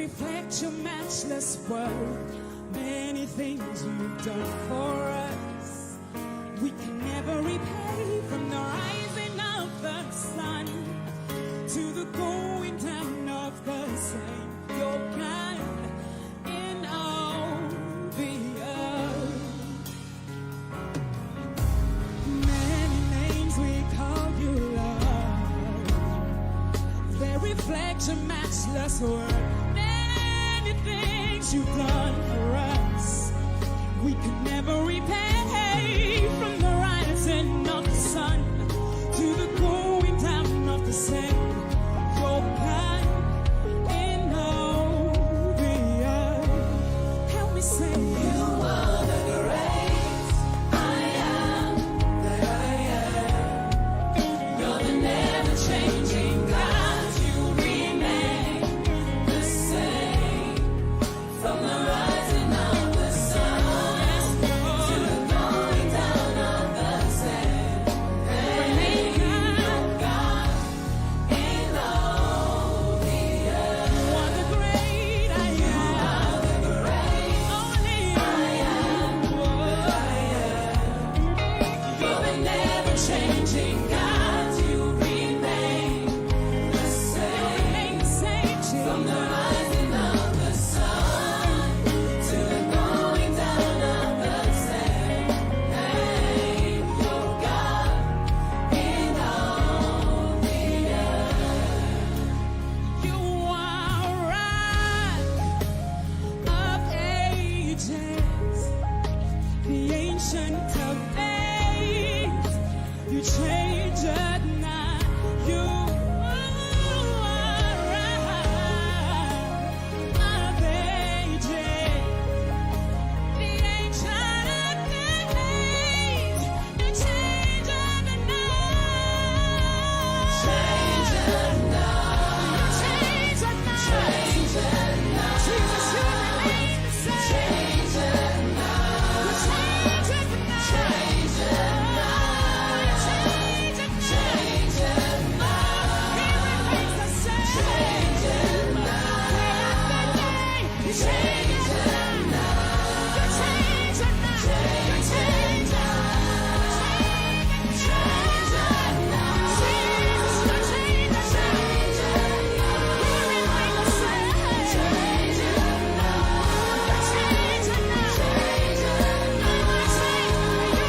reflect your matchless worth. Many things you've done for us, we can never repay. From the rising of the sun to the going down of the same, you're kind in all the earth. Many names we call you Lord, they reflect your matchless worth. Many things you've done for us, we can never repay. From the rising of the sun to the going down of the same, you're kind in all the earth. Help me say, you are the great I am that I am. You're the never-changing God. You remain the same. From the rising of the sun to the going down of the same, you're God in all the earth. You are the great I am. You are the great only I am. You're the never-changing God. You remain the same. From the rising of the sun to the going down of the same, you're God in all the earth. You are Rock of Ages, the Ancient of Days. You change it not. You are Rock of Ages, the Ancient of Days. You change it not. Change it not. Change it not. Change it not. Jesus, you remain the same. Change it not. Change it not. Change it not. Change it not. Change it not. He remains the same. Change it not. You change it not. You change it not. You change it not. Change it not. Jesus, you change it not. You remain the same. Change it not. You change it not. Change it not. You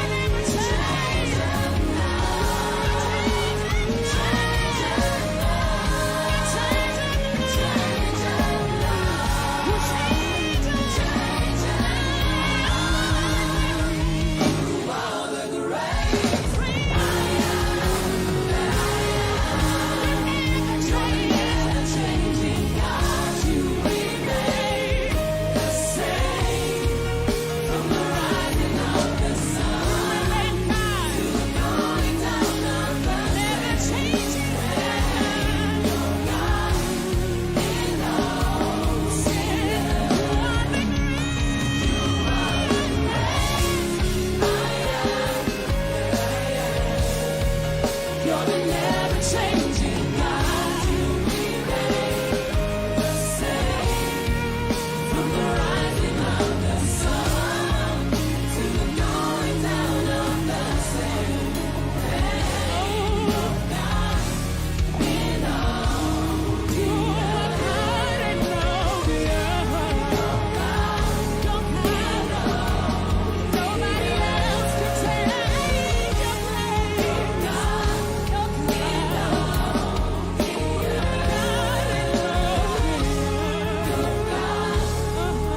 never change. You're the never-changing God. You remain the same. From the rising of the sun to the going down of the same, you're God in all the earth. You're God in all the earth. You're God in all. Nobody else can take your place. You're God in all the earth. God in all the earth. You're God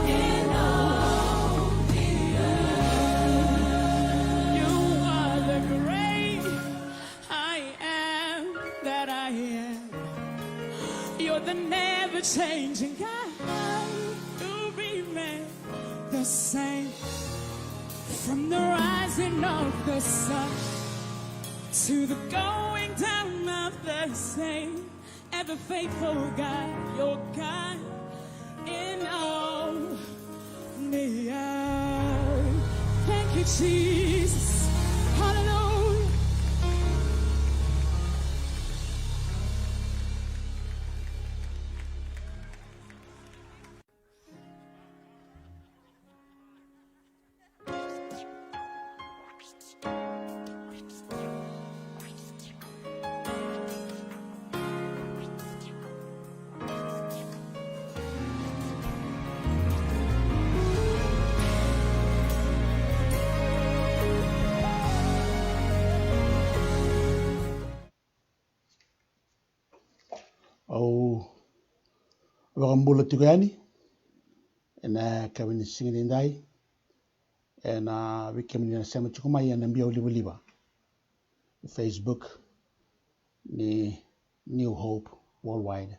in all the earth. You are the great I am that I am. You're the never-changing God. You remain the same. From the rising of the sun to the going down of the same, ever faithful God, you're God in all the earth. Thank you, Jesus. Hallelujah. Wakambula Tigani, and Kevin singing in Dai, and we came in a Samachukumai and Mbia Oliva. Facebook, the New Hope Worldwide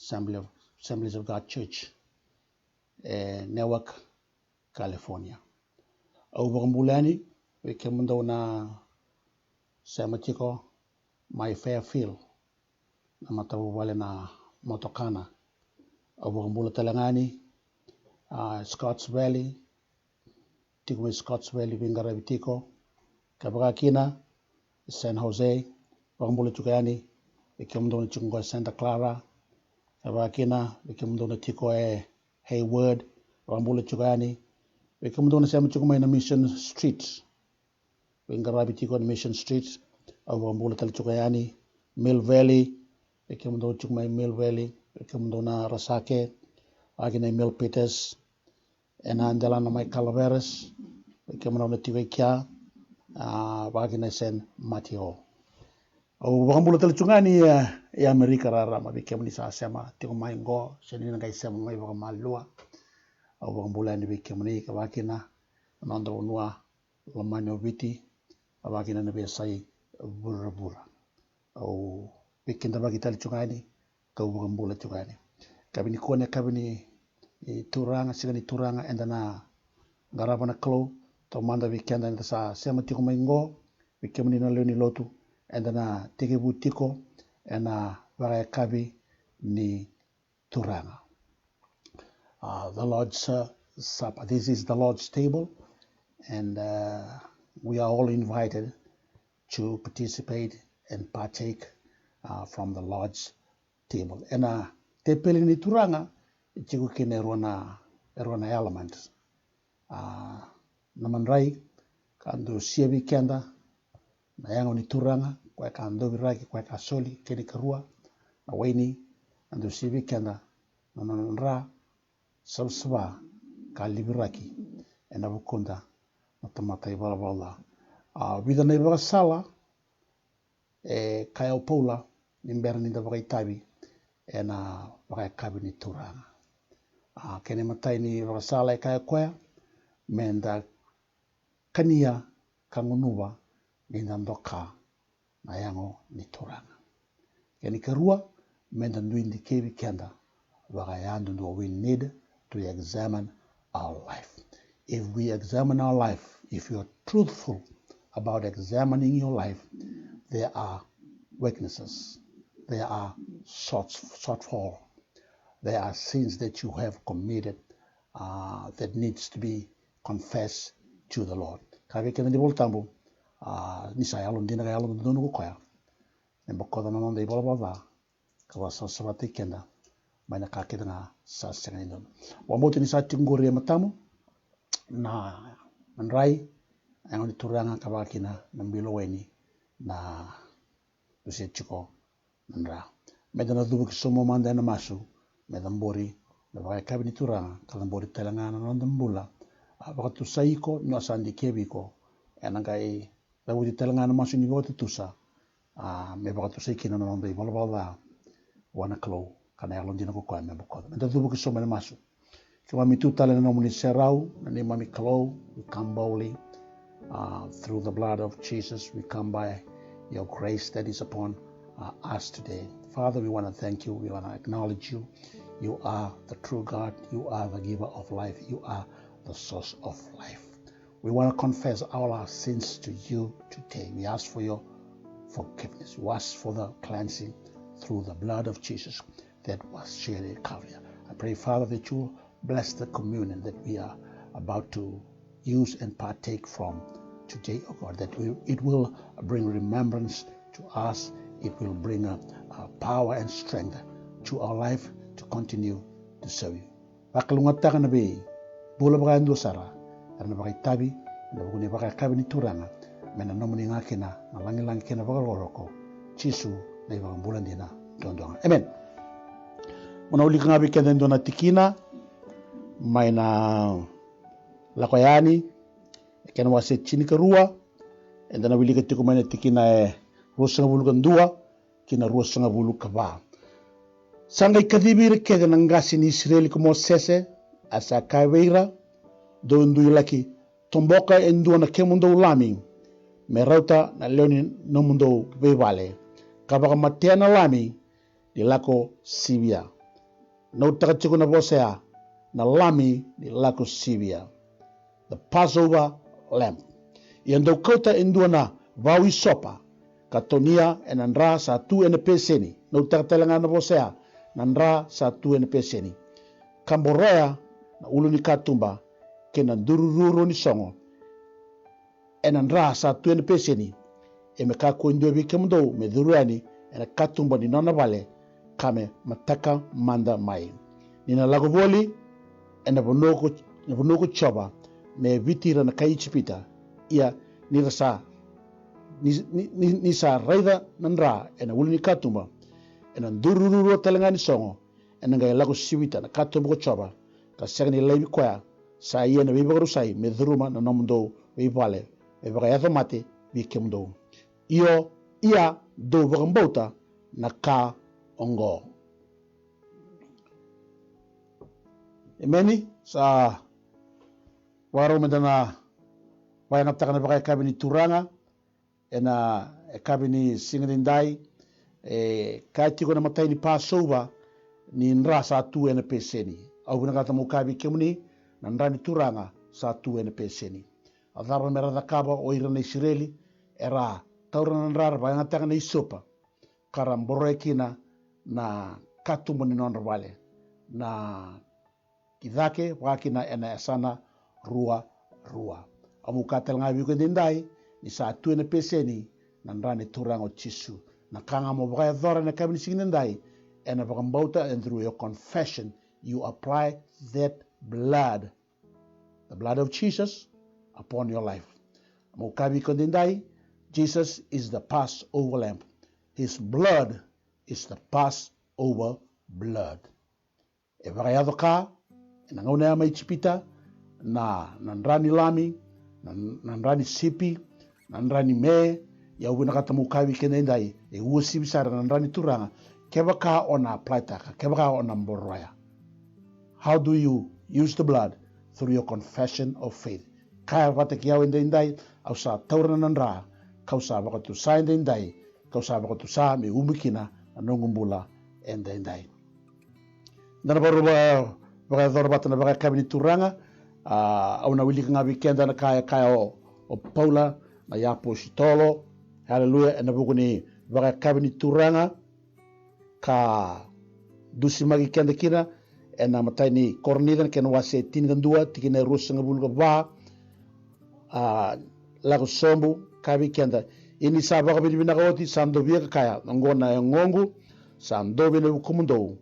Assemblies of God Church, Newark, California. Wakambulani, we came na Samachiko, my Fairfield, na matabu wale na Motokana. Wakambula Talangani, Scotts Valley, Tigwe Scotts Valley, Vingarabitiko, Kabakina, San Jose, Wakambula Chukayani, Vikimdona Chungo Santa Clara, Kabakina, Vikimdona Tiko Hayward, Wakambula Chukayani, Vikimdona Samachukuma in Mission Street, Vingarabitiko in Mission Street, Wakambula Chukayani, Mill Valley, Vikimdona Chukuma Mill Valley, Vikimdona Rasake, Agina Mill Peters, and Andelana Mai Calaveras, Vikimdona Tivekia, Wagina Sen Matio. Wakambula Chungani ya Amerika rama vikemni sa sema tiko maingo senina kai sema mai wakamalua. Wakambula ni vikemni kawakina nando unua lamani obiti wakina na besai bura. Vikinda bagitali chungani ka wakambula chungani. Kabini kone kabini turanga sigani turanga endana garabana klo tomanda vikenda nda sa sema tiko maingo vikemni na leoni lotu endana teke butiko ena kabi ni turanga. The Lord's Supper. This is the Lord's table, and we are all invited to participate and partake from the Lord's table. Ena tepeli ni turanga chiku kine erona elements. Namanrai kando siebi kenda na yango ni turanga kwa kando viraki kwa kasoli keni karua na waini ando siebi kenda na nanra sabsaba kalibiraki ena bukunda na tamata ibala vida na ibala sala kaya paula nimber ni da tabi ena baka kabi ni turanga kene matai ni ibala sala kaya kwa menda kania kangunuwa ni nandoka na yango ni turanga keni karua menda nduindi kebi kenda baka yandu we need to examine our life. If we examine our life, if you are truthful about examining your life, there are weaknesses, there are shortfall, there are sins that you have committed that needs to be confessed to the Lord. Kage kena di voltambo ni saya alon dina kaya alon dunu ko kaya. Nembo koda nanon de bolaba kawasa sabati kenda. Banyak kaki dengan sasang ini. Wambote ni saat tingguri matamu na menrai yang dituranga kabakina nambilo ini na usia cuko menra. Medana dubuk semua manda na masu medambori na bagai kabini turanga kalambori telangana nandambula. Waktu saiko no sandi kebiko enangai lawu di telangana masu ni waktu tusa. Me waktu saikina nandai balabala wana klo. Kana yalon dina ko kwa me bukod. Menta tubu ki somene masu. Kima mitu tale na nomuni serau, na ni mami kalo, we come boldly through the blood of Jesus. We come by your grace that is upon us today. Father, we want to thank you. We want to acknowledge you. You are the true God. You are the giver of life. You are the source of life. We want to confess all our sins to you today. We ask for your forgiveness. We ask for the cleansing through the blood of Jesus that was shed at Calvary. I pray, Father, that you bless the communion that we are about to use and partake from today, oh God, that it will bring remembrance to us. It will bring power and strength to our life to continue to serve you. Bakalungatakan na be, bula baka ando sara, karena baka tabi, na bukuni baka kabi ni turanga, mena nomuni ngakina, na langi-langi kina baka loroko, Chisu na ibang bulan dina, doang-doang. Amen. Muna uli ka nga bikenda na tikina, may na lakoyani, kena wase chini karua, and then wili ka tiko may na tikina rusa nga bulu kandua, kina rusa nga bulu kaba. Sangai kadibir kega nangasi ni Israeli como sese asa kaweira do ndui laki tomboka endu na kemundo lami me rauta na leoni no mundo vevale kabaka matena lami di lako sibia no takachiko na bosea na lami di lako sibia the Passover lamb yendo kota endu na vawi sopa katonia enandra sa tu ene peseni no takatelanga na bosea nandra sa tu ene peseni kamborea na uluni katumba kena durururo ni songo enandra sa tu ene peseni e me ka ko ndio bikemundo me duruani ena katumba ni nona vale kame mataka manda mai nina lago voli ena bonoko choba me vitira na kai chipita ia ni sa ni sa raida nandra ena uluni katumba ena durururo talangani songo ena ngai lago sibita na katumba ko choba ka segni lebi kwa sa ia na bibaru sai me duruma na nomundo vale e baka yato mate bikemundo iyo ia do vakambauta na ka ongo. Emeni sa waro medana wayang aptakan na kabini turanga ena kabini singrindai kati ko na matay ni Passover ni nra sa tu ena peseni au na kata mo kabi kemuni na nra ni turanga sa tu ena peseni adara merada kaba o ira na Israeli era tauran nrar wayang aptakan na isopa karambore kina na katumbo ni non vale na kidake wakina ena esana rua amu katel ngabi ko dindai ni sa tu ena peseni na nrani turango chisu na kanga mo baka dhora na kabini singendai ena bakambauta and through your confession you apply that blood, the blood of Jesus upon your life. Amu kabi ko dindai Jesus is the Passover lamb. His blood is the Passover blood. E vakayado ka na ngauna mai chipita na nrani lami na nrani sipi na nrani me ya wina kata mukawi kene ndai e usi bisara na nrani turanga kebaka ona plataka kebaka ona mboroya. How do you use the blood? Through your confession of faith. Kaya vata kiaw ndai au sa taurana nandra kau sa vakatu sa ndai kau sa vakatu sa me umikina anongumbula ndai. Dana baru baka dhorobata na baka kabini turanga au na wili kanga weekenda na kaya o Paula na yapo shitolo haleluya na bukuni baka kabini turanga ka dusi magi kenda kina ena matai ni kornidan ken wase tingan dua tikina rusanga bulga ba lago sombu kabi kenda ini sabaka bini binakoti sando biya kaya ngona ngongu sando bini ukumundo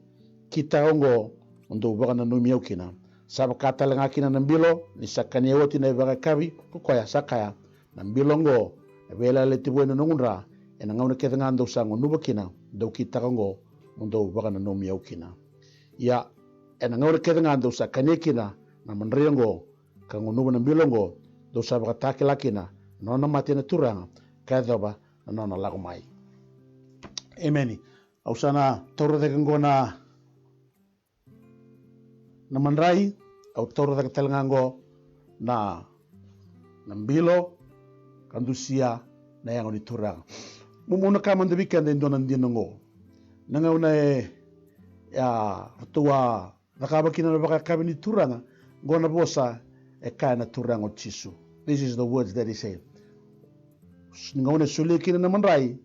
kita ongo ndo baka na numiau kina saba kata lenga kina nambilo ni sakani yoti na baka kabi kukoya sakaya nambilo ngo vela le tibuena nungra ena ngauna ketanga ndo sango nuba kina ndo kita ngo ndo baka na numiau kina ya ena ngauna ketanga ndo sakani kina na manriango kango nuba nambilo ngo ndo saba kataki lakina nona mati na turanga kadaba nona lago mai emeni ausana toro de ngona na manrai au toro da telangango na mbilo kandusia na yang ni turang mumuna ka man de weekend ndonan dinongo nanga una ya tua nakaba kina na baka kabini turanga ngona bosa e kana turango chisu. This is the words that he said. Ngone sule kina na manrai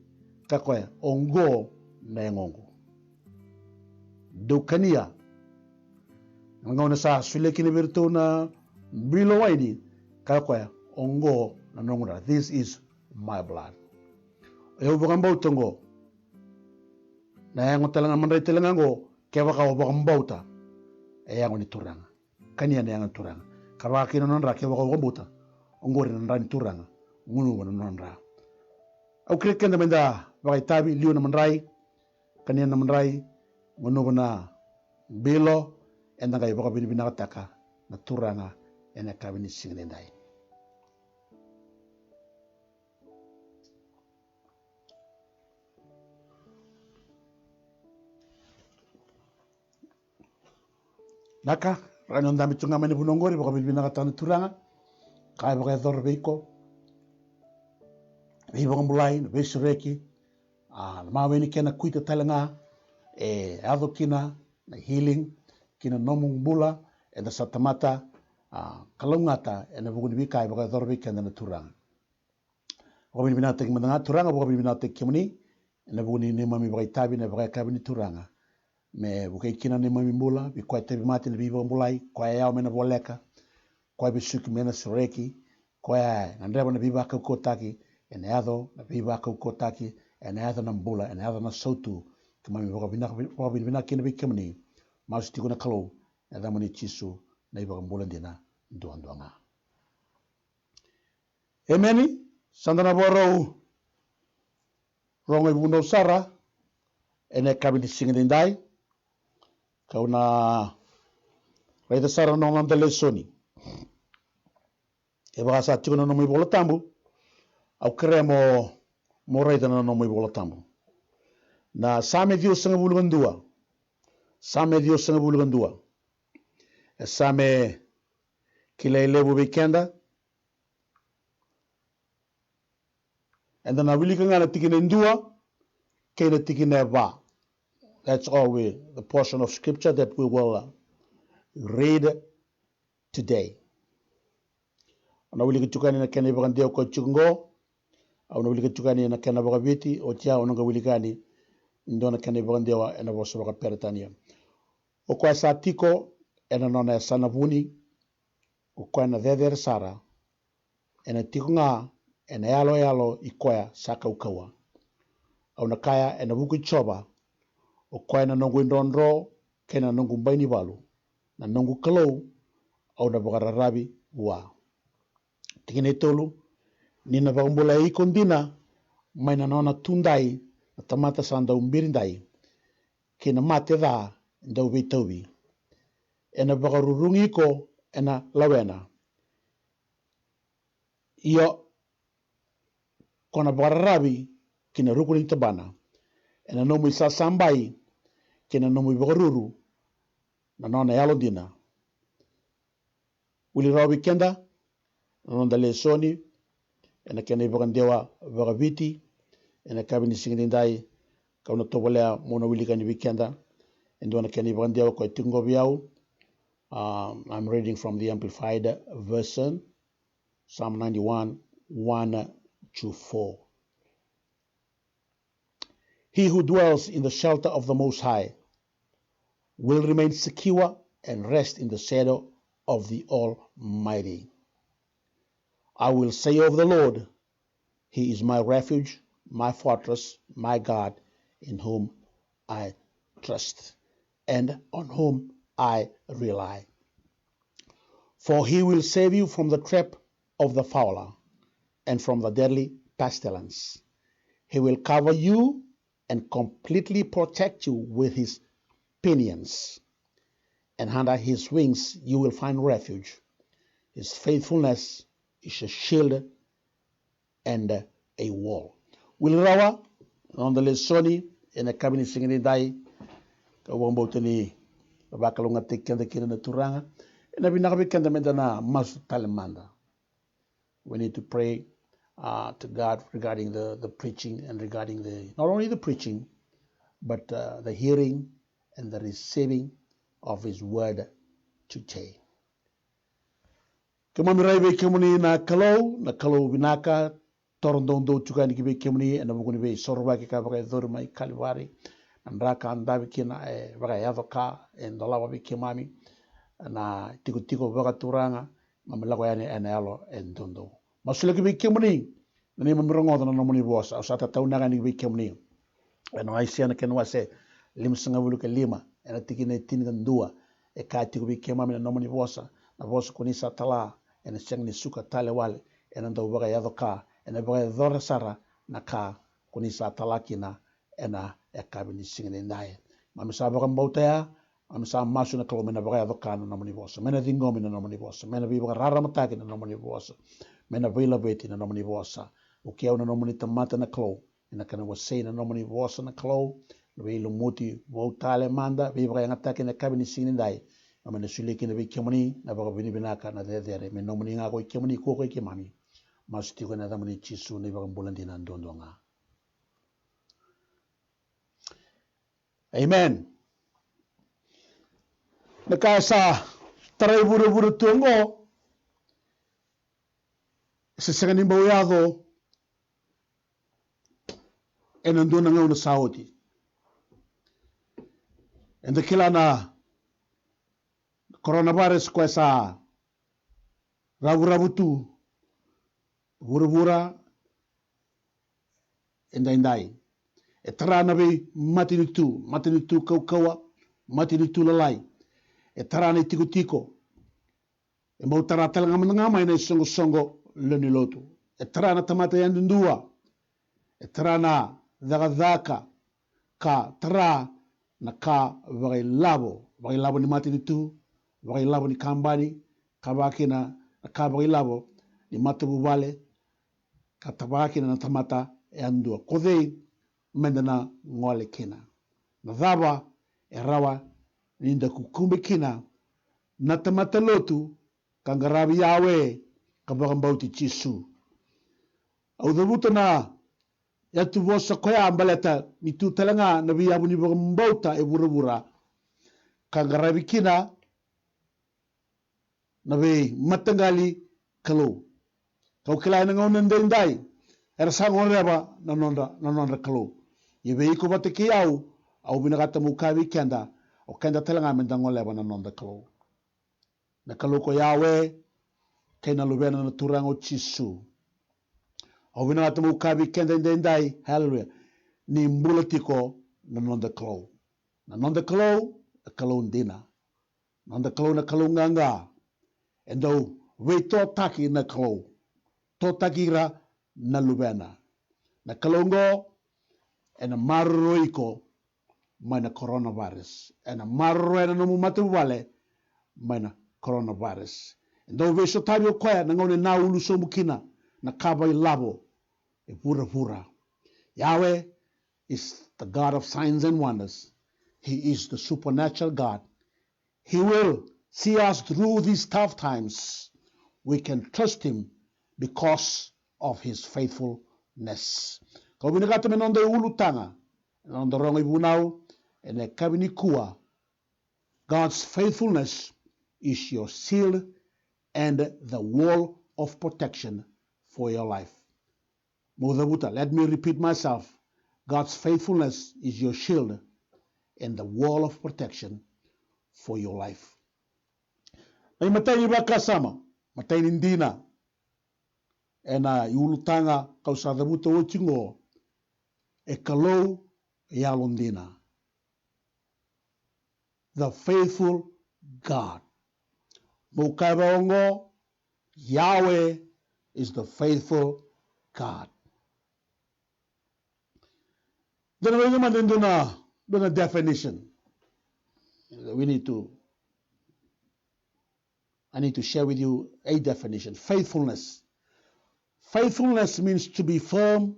kakoya ongo na ngongo dokania ngona sa sule kini virtu na bilo waidi kakoya ongo na nongura. This is my blood. Eu vogambau tongo na yango talanga manrai talanga ngo kewa ka vogambauta e yango ni turanga kania na yango turanga kawa kina nonra kewa ka vogambauta ongori na ndani turanga ngunu na nonra au kreken da menda bagai tabi liu na manrai kania na manrai ngunu na bilo enda ngai baka bini binakataka na turanga ena kabini singlendai. Naka, rano ndami tunga mani punongori, baka bilbina katana turanga, kaya baka dhor veiko, baka mulai, besi reki, mawe ni kena kuita talanga, adho kina, na healing, kina nomung bula, e na satamata, kalungata, e na bukuni bikai, baka dhor veika na turanga. Baka bilbina teki mandanga turanga, baka bilbina teki kimuni, e na bukuni ni mami baka itabi, na baka kabini turanga. Me bukai kina ni mami mula, bi kwa tebi mati na biba mulai, kwa yao mena boleka, kwa bisuki mena sireki, kwa nandreba na biba kaukotaki, ene adho na biba kaukotaki, ene adho na mbula, ene adho na sautu, kama baka bina kina bi kimani, maus tiku na kalau, na damani chisu, na iba mbula dina, duanga. Emeni, sandana boro, rongo ibuno sara, ene kabiti singindai, kauna raita sara no ngam tele soni e baka sa tiko no mo bola tambu au kre mo raita no mo bola tambu na same dio sanga bulungan dua e same kile lebu weekenda and then awili kanga na tikine ndua kena tikine ba. That's all the portion of scripture that we will read today. Ana wili kitukani na kena ibakan deo ko chungo au na wili kitukani na kena baka viti o tia onanga wili kani ndona kena ibakan deo ena boso baka peretania. O kwa sa tiko ena nona sana vuni o kwa na dhedher sara ena tiko nga ena yalo i kwa saka ukawa au na kaya ena wuku choba o kwa na nongu indonro kena nongu mbaini balu na nongu kalau au na baka rarabi wa tikine tolu nina bakambula ikondina mai na nona tundai na tamata sanda umbirindai kena mate dha ndau vitauvi ena bakarurungi ko ena lawena iyo kona bakararabi kina rukuni tabana ena nomu isa sambai kina nomu bakaruru na nona yalo dina uli rawi kenda na nonda le soni ena kena ibakandewa bakaviti ena kabini singindai kauna tobolea mona wili kani weekenda endo na kena ibakandewa ko tingo biau. I'm reading from the Amplified Version, Psalm 91, 1-4. He who dwells in the shelter of the Most High will remain secure and rest in the shadow of the Almighty. I will say of the Lord, He is my refuge, my fortress, my God, in whom I trust, and on whom I rely. For he will save you from the trap of the fowler and from the deadly pestilence. He will cover you and completely protect you with his pinions, and under his wings you will find refuge. His faithfulness is a shield and a wall. Wilrawa on the lesoni in a cabinet singing dai kawambotani bakalunga tikenda kina turanga na binakabikenda mendana mas talemanda. We need to pray to God regarding the preaching and regarding not only the preaching but the hearing and the receiving of his word today. Kemamirai be kemuni na kalau binaka torondong tukani kibe kemuni na buguni be sorba ki ka baga dormai kalvari andraka andabi kina baga yadoka en dolawa be kemami na tiko baga turanga mamlago yani enalo en dondo masule kibe kemuni ni mamirongo na nomuni bosa asata tauna ni kibe kemuni eno aisiana kenwa se limsinga bulu ke lima ena tikine tinga ndua e ka tiko be kemami na nomuni bosa na bosa kunisa tala ena sengni suka tale wale ena ndo baga yadoka ena baga dora sara na ka kunisa talakina ena e kabini singine nae mamisa baga mbauta amsa masu na kalo mena baga yadoka na nomuni bosa mena dingomi na nomuni bosa mena bi baga rara mataki na nomuni bosa mena vila beti na nomuni bosa ukiau na nomuni tamata na kalo ena kana wasei na nomuni bosa na kalo bi lumuti wo tale manda bi baga ngataki na kabini singine nae Amane suliki na bikemani na baka bini binaka na dedere me nomani nga ko ikemani ko ikemami. Masti ko na damani chisu ni baka bulandi na ndondonga. Amen. Nakasa taray buru-buru tungo sa sangani bawiyado e nandun na ngayon na saudi. And the kila na coronavirus ko sa rabu-rabu buru-bura inday. E tara na bi matinitu kaukawa, matinitu lalai. E tara na tiko-tiko. E mau tara talaga manangamay na songo-songo lani lotu. E tara na tamata yan dundua. E tara na dhaka ka tara na ka bagay labo ni matinitu, bagay labo ni kambani, kabaki na ka bagay labo ni matububale, ka tabaki na tamata e andua. Kodei mendana ngole kina. Na dhaba e rawa ninda kukumbe kina na tamata lotu kangarabi yawe kabagambauti chisu. Au dhabuta na yatu vosa koya ambaleta mitu talanga na biyabu ni bagambauta e bura-bura kangarabi kina na be matangali kalau. Kau kilai na ngau nandai era sangon reba na nonda kalau. Ibe iko batiki au binagata mukabi kenda o kenda talanga mendango leba na nonda kalau. Na kalau ko yawe kena lubena na turango chisu. Au binagata mukabi kenda ndai hallelujah ni mbulatiko na nonda kalau. Na nonda kalau ndina. Nonda kalau na kalau nganga. Endo we to taki na kalau. To takira na lubena. Na kalau ngo ena marroiko mana coronavirus. Ena marro ena nomu matu wale mana coronavirus. Endo we so tabio koya na ngone na ulu somukina na kabai labo e pura. Yahweh is the God of signs and wonders. He is the supernatural God. He will see us through these tough times. We can trust him because of his faithfulness. Kau binagata menonda ulutanga, menonda rongo ibunau, ene kabini kua. God's faithfulness is your shield and the wall of protection for your life. Mudabuta, let me repeat myself. God's faithfulness is your shield and the wall of protection for your life. Ay matay iba kasama, matay nindina. Ena iulutanga kausada buta ochingo e kalau e alondina. The faithful God. Mukabaongo, Yahweh is the faithful God. Then we do a definition. I need to share with you a definition. Faithfulness. Faithfulness means to be firm,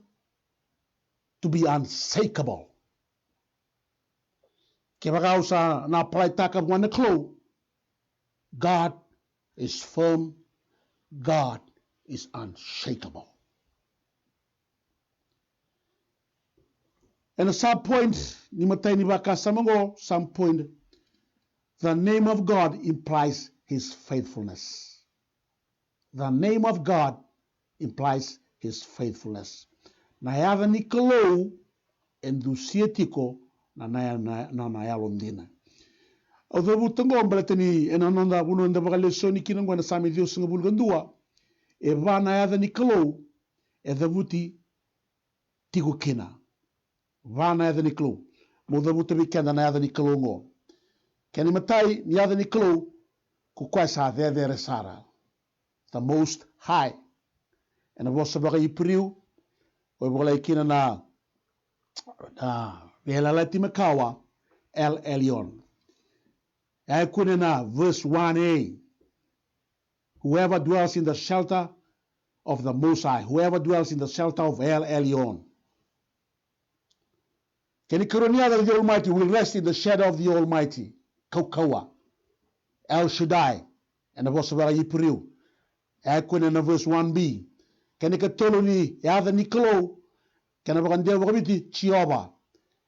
to be unshakable. Kebagausa na praitaka wana klo. God is firm. God is unshakable. And at some point, some point, the name of God implies his faithfulness. The name of God implies his faithfulness. Na yada ni kalau endusietiko na nayalondina. Although butango mbalatani enanonda bunonda bagalesoni kinangwa na sami Dios nga bulgandua e va na yada ni kalau e davuti tigo kina. Va na yada ni kalau. Mo davuta bikenda na yada ni kalau ngo. Kani matai ni yada ni kalau kukwai sa vere sara. The Most High. En dan was er bij Ipriu, we hebben kina na Velalati Makawa, El Elyon. Hij kon na verse 1a. Whoever dwells in the shelter of the Most High, whoever dwells in the shelter of El Elyon. Can you that the Almighty will rest in the shadow of the Almighty? Kaukawa. El Shaddai, and the voice of Yipuriu. Equin in verse 1b. Can you tell me, Yatha Nicolo, can I go Vogabiti, Chioba,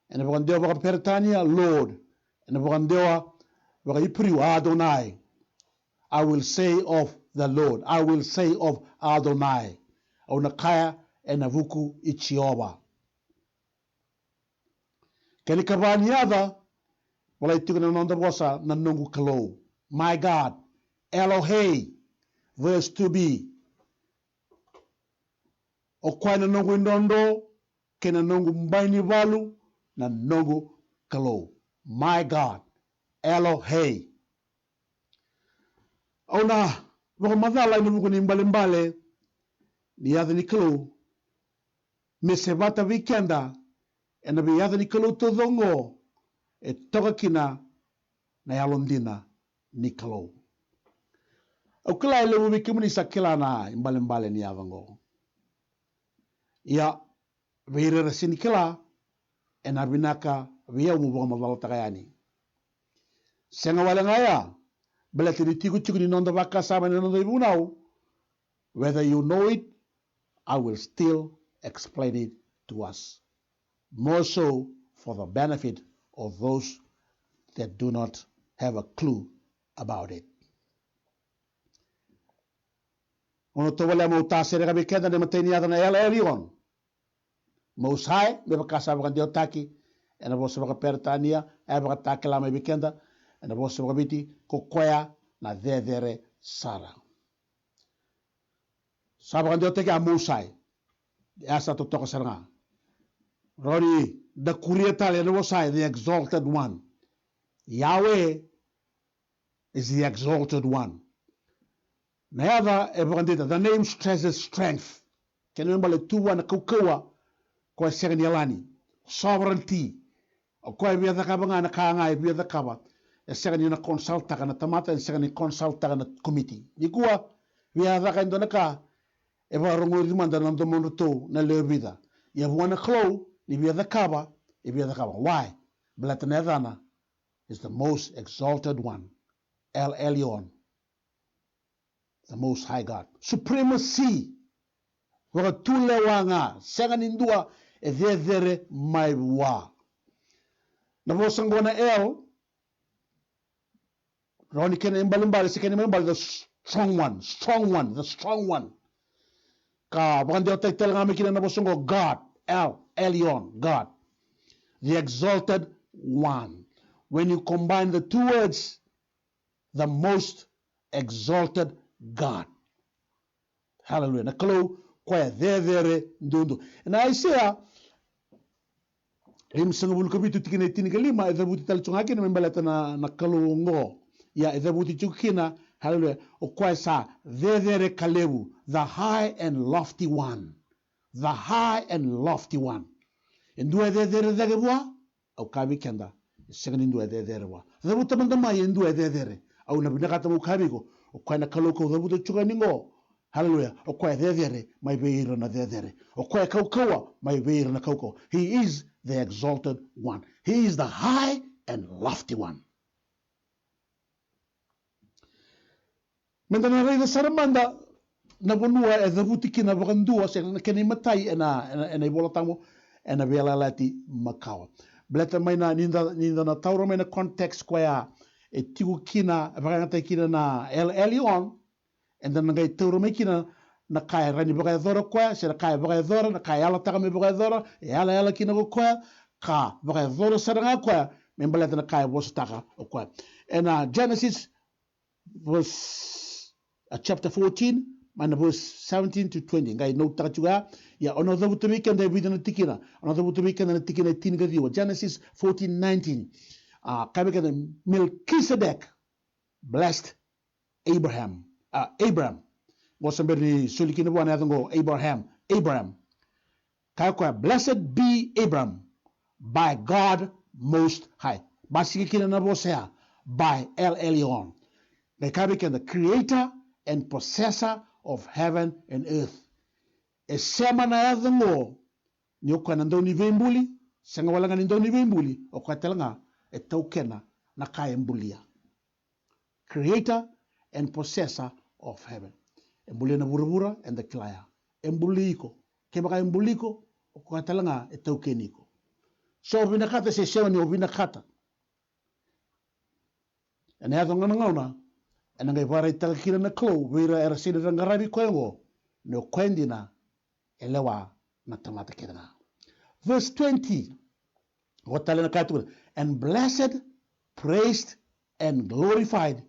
and the Vogandeva Peritania, Lord, and the Vogandeva Vogayipuriu, Adonai. I will say of the Lord, I will say of Adonai, Onakaya and Navuku Ichioba. Kenikabaniada, wala itigan ng bosa na nungu kalo. My God, Elohai, verse 2b. O kwa na nungu indondo, kena nungu mbaini valu, na nungu kalo. My God, Elohai. Ona, waka madala ina muku ni mbalimbale, ni yadha ni kalo, misevata vikenda, ena bi yadha ni kalo todongo, e toka kina, na yalondina ni kalo. O kila ele mu bikimuni sa kila na imbalimbale ni yavango. Ia veirera sini kila ena binaka via mu boga mabalo takayani. Senga wale ngaya belati ni tiku tiku ni nondo baka sama ni nondo ibunau. Whether you know it, I will still explain it to us. More so for the benefit of those that do not have a clue about it. Ono tawala mo tasere ka bikenda de mateni ada na Elion. Most High, me bakasa baka dio taki, ena bosa baka pertania, e baka taki la me bikenda, ena bosa baka biti kokoya na dedere sara. Sabaka dio taki a Most High, asa to toka saranga. Rori, the kurieta le Most High, the exalted one. Yahweh is the exalted one. The name stresses strength. Can you remember the two one kukawa kwa second yalani? Sovereignty. O kwa biya kaba na kanga biya kaba. E second na consult taka na tamata and second consult taka na committee. Ikuwa biya ka ndo naka e ba rongo rimanda na ndo mondo to na lebida. Ya wana klo ni biya kaba e biya kaba. Why? Blatanedana is the most exalted one. El Elyon. The Most High God. Supremacy. Waka tule wanga. Senga nindua e vedere mai wa. Na vosango na El. Roni kena imbalimbali. Sikena imbalimbali. The strong one. Strong one. The strong one. Ka. Bakan diyo tayo talangami kina na vosango. God. El. Elyon. God. The exalted one. When you combine the two words. The most exalted God. Hallelujah. Nakalo kwa there ndondo. And Isaiah sanga bulu kabitu tikine tinikalima edabuti talchungaki na membalata na nakalo ngo. Ya edabuti chukina. Hallelujah. O kwa sa there kalebu, the high and lofty one. The high and lofty one. Ndua there dagwa au kabi kenda. Sanga ndua there wa. Edabuti mandama ndua there. Au nabinakata mukabiko. O kwa na kaloko edabuti chukaningo. Hallelujah. O kwa there mai beira na there. O kwa kaukawa mai beira na kauko. He is the exalted one. He is the high and lofty one. Mendana rei saramanda na bonua e davuti kina bagandua se na keni matai ena ibolatamo ena vela lati makawa. Bleta mai na ninda na tauro mai na context kwa e tiku kina bagangata kina na El Elyon and then ngai tauro mai kina na kai rani bagai dhora kwa se na kai bagai dhora na kai ala taka me bagai dhora e ala kina ko kwa ka bagai dhora saranga kwa me bleta na kai bosa taka kwa. And Genesis chapter 14 and verse 17 to 20 ngai no takachuga ya ono the weekend de vidana tikina ono the weekend na tikina tinga diwa Genesis 14:19 kabeka de Melchizedek blessed Abraham was somebody sulikina bwana yango Abraham kakwa blessed be Abraham by God most high basikina na bosea by El Elyon the kabeka the creator and possessor of heaven and earth. E sema na yadhango ni okwa na ndoni vembuli, senga walanga ni ndoni vembuli, okwa telanga e taukena na kaya mbulia. creator and possessor of heaven. Embuli na burubura and the klaya. Embuli iko. Kemaka embuli iko, o katalanga e taukeniko. So vinakata se sewa ni o vinakata. And hato ngana and ngai vara I talakira na klo, vira era sida rangarabi koengo, no kwendina elewa na tamata kidana. Verse 20, and blessed, praised, and glorified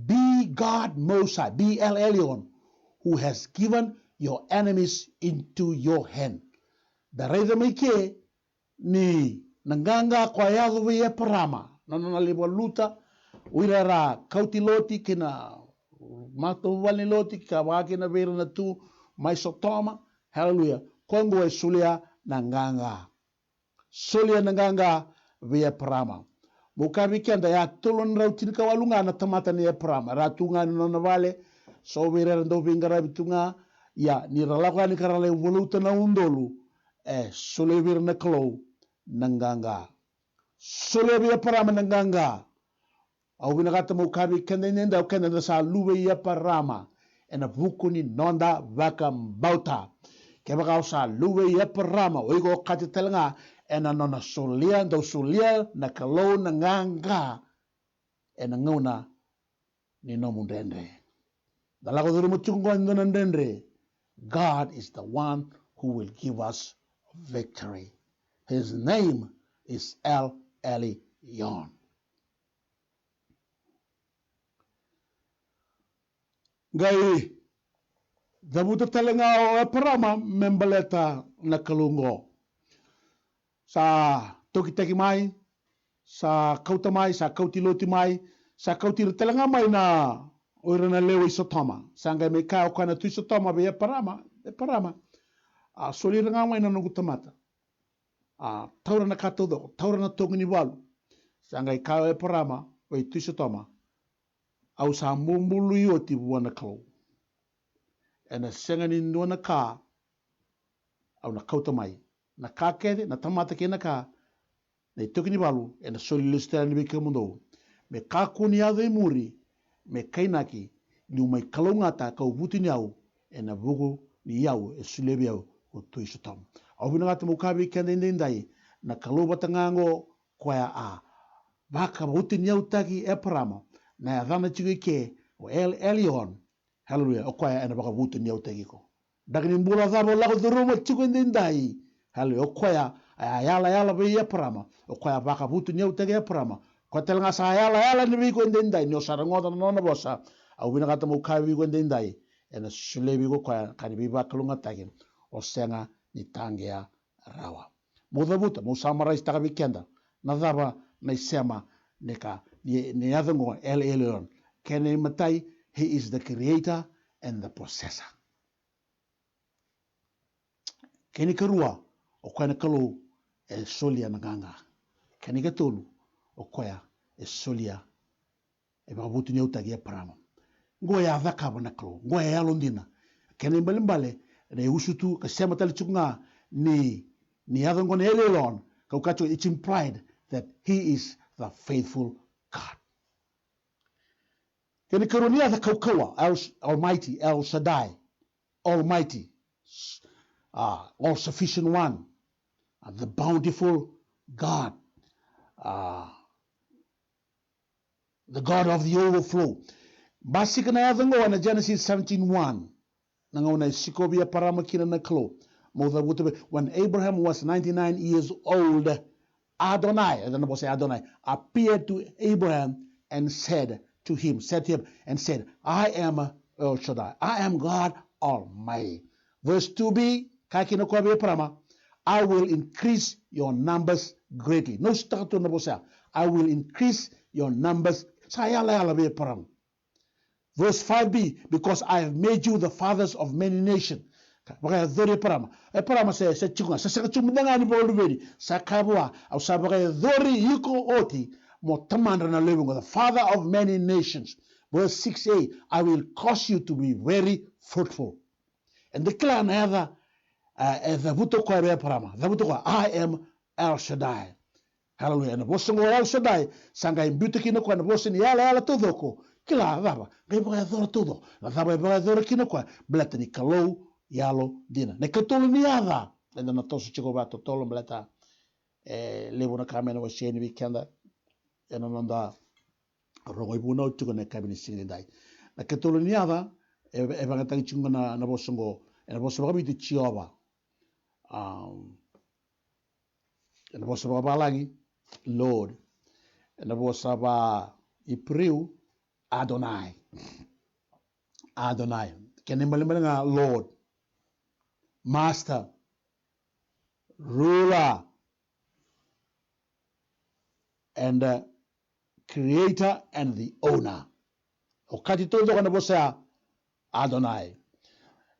be God Most High, be El Elyon, who has given your enemies into your hand. Da reida meke ni nanganga kwa yadhu ya parama, nananaliwa luta, uirara kautiloti kina mato wali loti ka waki na vera na tu mai sotoma, hallelujah, kongo e sulia nanganga. Sulia nanganga via parama. Mukabi kenda ya tulon rautin ka walunga na tamata ni parama. Ratunga na vale so vera ndo vingara bitunga ya ni ralaka ni karale voluta na undolu sulia vera na klo nanganga. Sulia via parama nanganga. Au vinagata mukabi kenda nenda kenda na sa luwe ya parama. Ena vukuni nonda vaka mbauta. Keba kau sa luwe ya parama. Oigo kati telanga. Ena nona solia do solia na kalau na nganga. Ena nguna ni nomu dendre. Dalako duru muchungo ndona dendre. God is the one who will give us victory. His name is El Elyon. Gai dabuta talenga o parama membaleta na kalungo. Sa tokiteki mai, sa kauta mai, sa kautiloti mai, sa kautir talenga mai na oira na lewa isotoma. Sanga me kao kana tu isotoma be parama. A solira nga mai na nugutamata. A taura na katodo, taura na tongini walu. Sanga kao e parama o tu isotoma. Au sa mumbulu ioti buana kau. E na senga ni nua na ka, au na kauta mai. Na ka kere, na tamata ke na ka, na itoki ni walu, e na soli lustera ni bika mundo. Me ka kuni adho I muri, me kainaki, ni umai kalongata ka ubuti ni au, e na vugu ni iau, e sulebi au, o tu isotom. Au binagata mukabi kenda indai, na kalobata ngango, kwaya a. Baka uti ni au taki e parama, na ya dhana chigi ke o El Elyon, hallelujah, o kwaya ena baka vutu ni au tegiko. Dagini mbula dhabo lako dhuruma chiko indai, hallelujah, o kwaya ayala be ya parama, o kwaya baka vutu ni au tegi ya parama, kwa telanga sa ayala ni biko indai, ni o sarangoda na nona bosa, au binagata mukabi biko indai, ena sule biko kwaya kanibiba kalunga tagin, o senga ni tangea rawa. Mudhabuta, musamara istaka bikenda, na dhaba na isema neka ni adhango El Elyon. Kene matai, he is the creator and the possessor. Kene karua, o kwena kalu e solia naganga. Kene katolu, o kwea e solia e babutu ni utagi e parama. Ngoe ya dhakaba na kalu, ngoe ya londina. Kene mbalimbale, ne usutu, kasema tali chukunga ni adhango ni El Elyon, kaukacho it's implied that he is the faithful God. Kene karunia the kaukawa, Almighty, El Shaddai, Almighty, all sufficient one, the bountiful God, the God of the overflow. Basika na yadhango na Genesis 17:1. Nangona sikobia paramakina na klo. When Abraham was 99 years old, Adonai, I don't know what to say Adonai, appeared to Abraham and said to him, I am El Shaddai, I am God Almighty. Verse 2b, I will increase your numbers greatly. No start on the I will increase your numbers. Verse 5b, because I have made you the fathers of many nations. Baka dhori parama. Parama se chunga. Se chumudanga ni bolu vedi. Sa kabua. Au sa baka dhori yuko oti. Mo tamandra na living with the father of many nations. Verse 6a, I will cause you to be very fruitful. And declare another the vuto kwa parama. The vuto kwa I am El Shaddai. Hallelujah. And bosungo El Shaddai. Sanga imbuto kino kwa bosun yala todoko. Kila dava, ngai baka dhora todo. La dava baka dhora kina kwa, bleta ni kalou, yalo, dina. Ne katolo ni adha. Enda na tosu chiko bato tolo bleta, levo na kamena wa sheni wikenda, ena nanda, rogo ibu na utuko ne kabini sini dai. Na katolo ni adha, baka tangi chunga na bosongo, ena bosongo bitu chioba. Ena bosongo balangi, Lord. Ena bosaba ipriu, Adonai. Adonai. Kene nga Lord, Master, Ruler, and the Creator and the Owner. Okati todo kana bosa Adonai.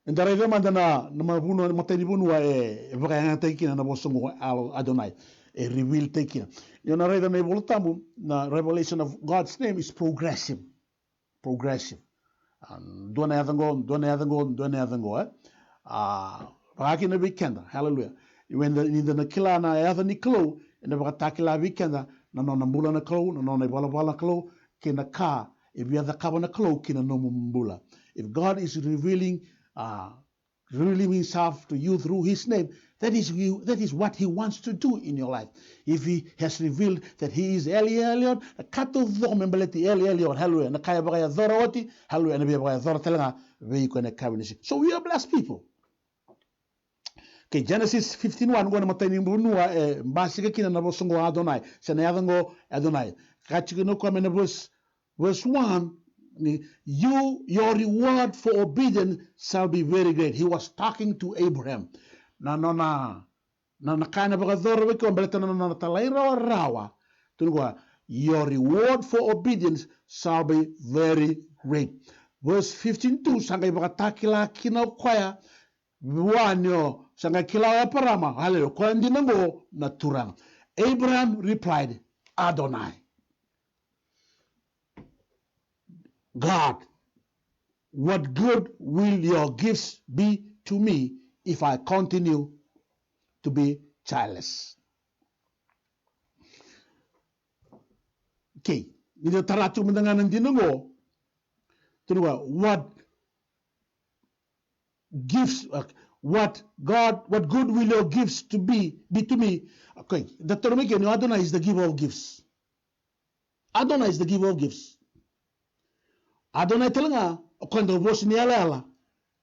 Ndara ida mandana na mabuno mateni bunu vaka nga tekina na bosongo Adonai. Reveal tekina. Yona reda na voltamu na revelation of God's name is progressive. Progressive. Dona yadango. Baki na weekenda. Hallelujah. When the na kila na yada ni klo, and the batakila weekenda, na no mbula na klo, na no bala klo, kina ka, if you have the kaba na klo, kina no mbula. If God is revealing himself to you through his name, that is what he wants to do in your life. If he has revealed that he is Eli Elion, kato dho membeleti Eli Elion, hallelujah, na kaya bagaya dhora oti, hallelujah, na bagaya dhora telanga, veyi kone kabinisi. So we are blessed people. Okay, Genesis 15:1, gwana matani mbunua, mbasika kina na bosongo Adonai, sana yadango Adonai. Kachikino kwa mena verse 1, your reward for obedience shall be very great. He was talking to Abraham. Na kana baka dhoro wiki wambeleta na talaira rawa. Tunugwa, your reward for obedience shall be very great. Verse 15:2, sanga baka takila kina kwaya, wanyo sanga kila parama, hallelujah, kwa ndinango na turang. Abraham replied, Adonai. God, what good will your gifts be to me if I continue to be childless? Okay, nida taratu mendenganan dinungo. What gifts? What good will your gifts to be to me? Okay, the Toromeke, Adonai is the giver of gifts. Adonai is the giver of gifts. Adonai telanga kando bosi ni ala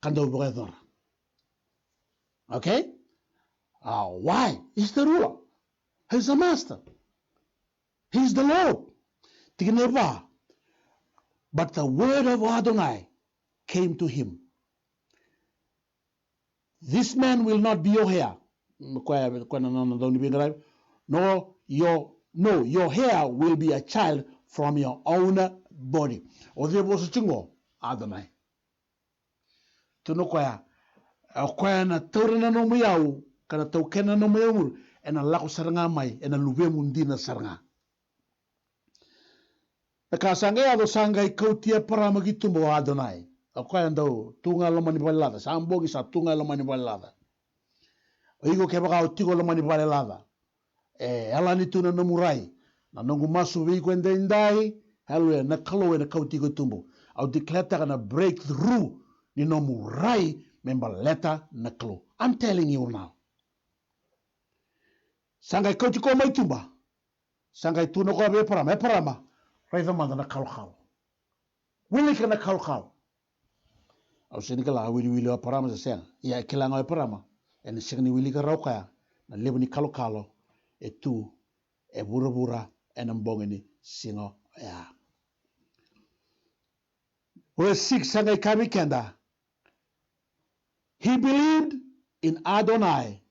kando bredor. Okay? Why? He's the ruler. He's the master. He's the Lord. Tigneva. But the word of Adonai came to him. This man will not be your heir. No, your hair will be a child from your own body. Ode boso chingo Adonai. Tuno kwaya na taurina no muyau kana taukena no muyau ena lako saranga mai ena luve mundina saranga. Nakasanga ado sanga ikautia para magitumbo Adonai. Kwaya ndo tunga lomani balada sambogi sa tunga lomani balada. Oigo kebaka otigo lomani balada. Alani tuna no murai na nongu masu viko ndai. Hallelujah, na kalo na kautigo tumbo. Au declare na breakthrough ni no murai memba leta na kalo. I'm telling you now. Sangai kautiko mai tumba. Sangai tuna ko be parama. Raisa manda na kalo. Wili kana kalo. Au sinikala wili parama sa ya kilanga parama. En signi wili ka rauka na lebu ni kalo. E tu e bura en mbongeni singo ya. Verse 6, sangai kami kenda. He believed in Adonai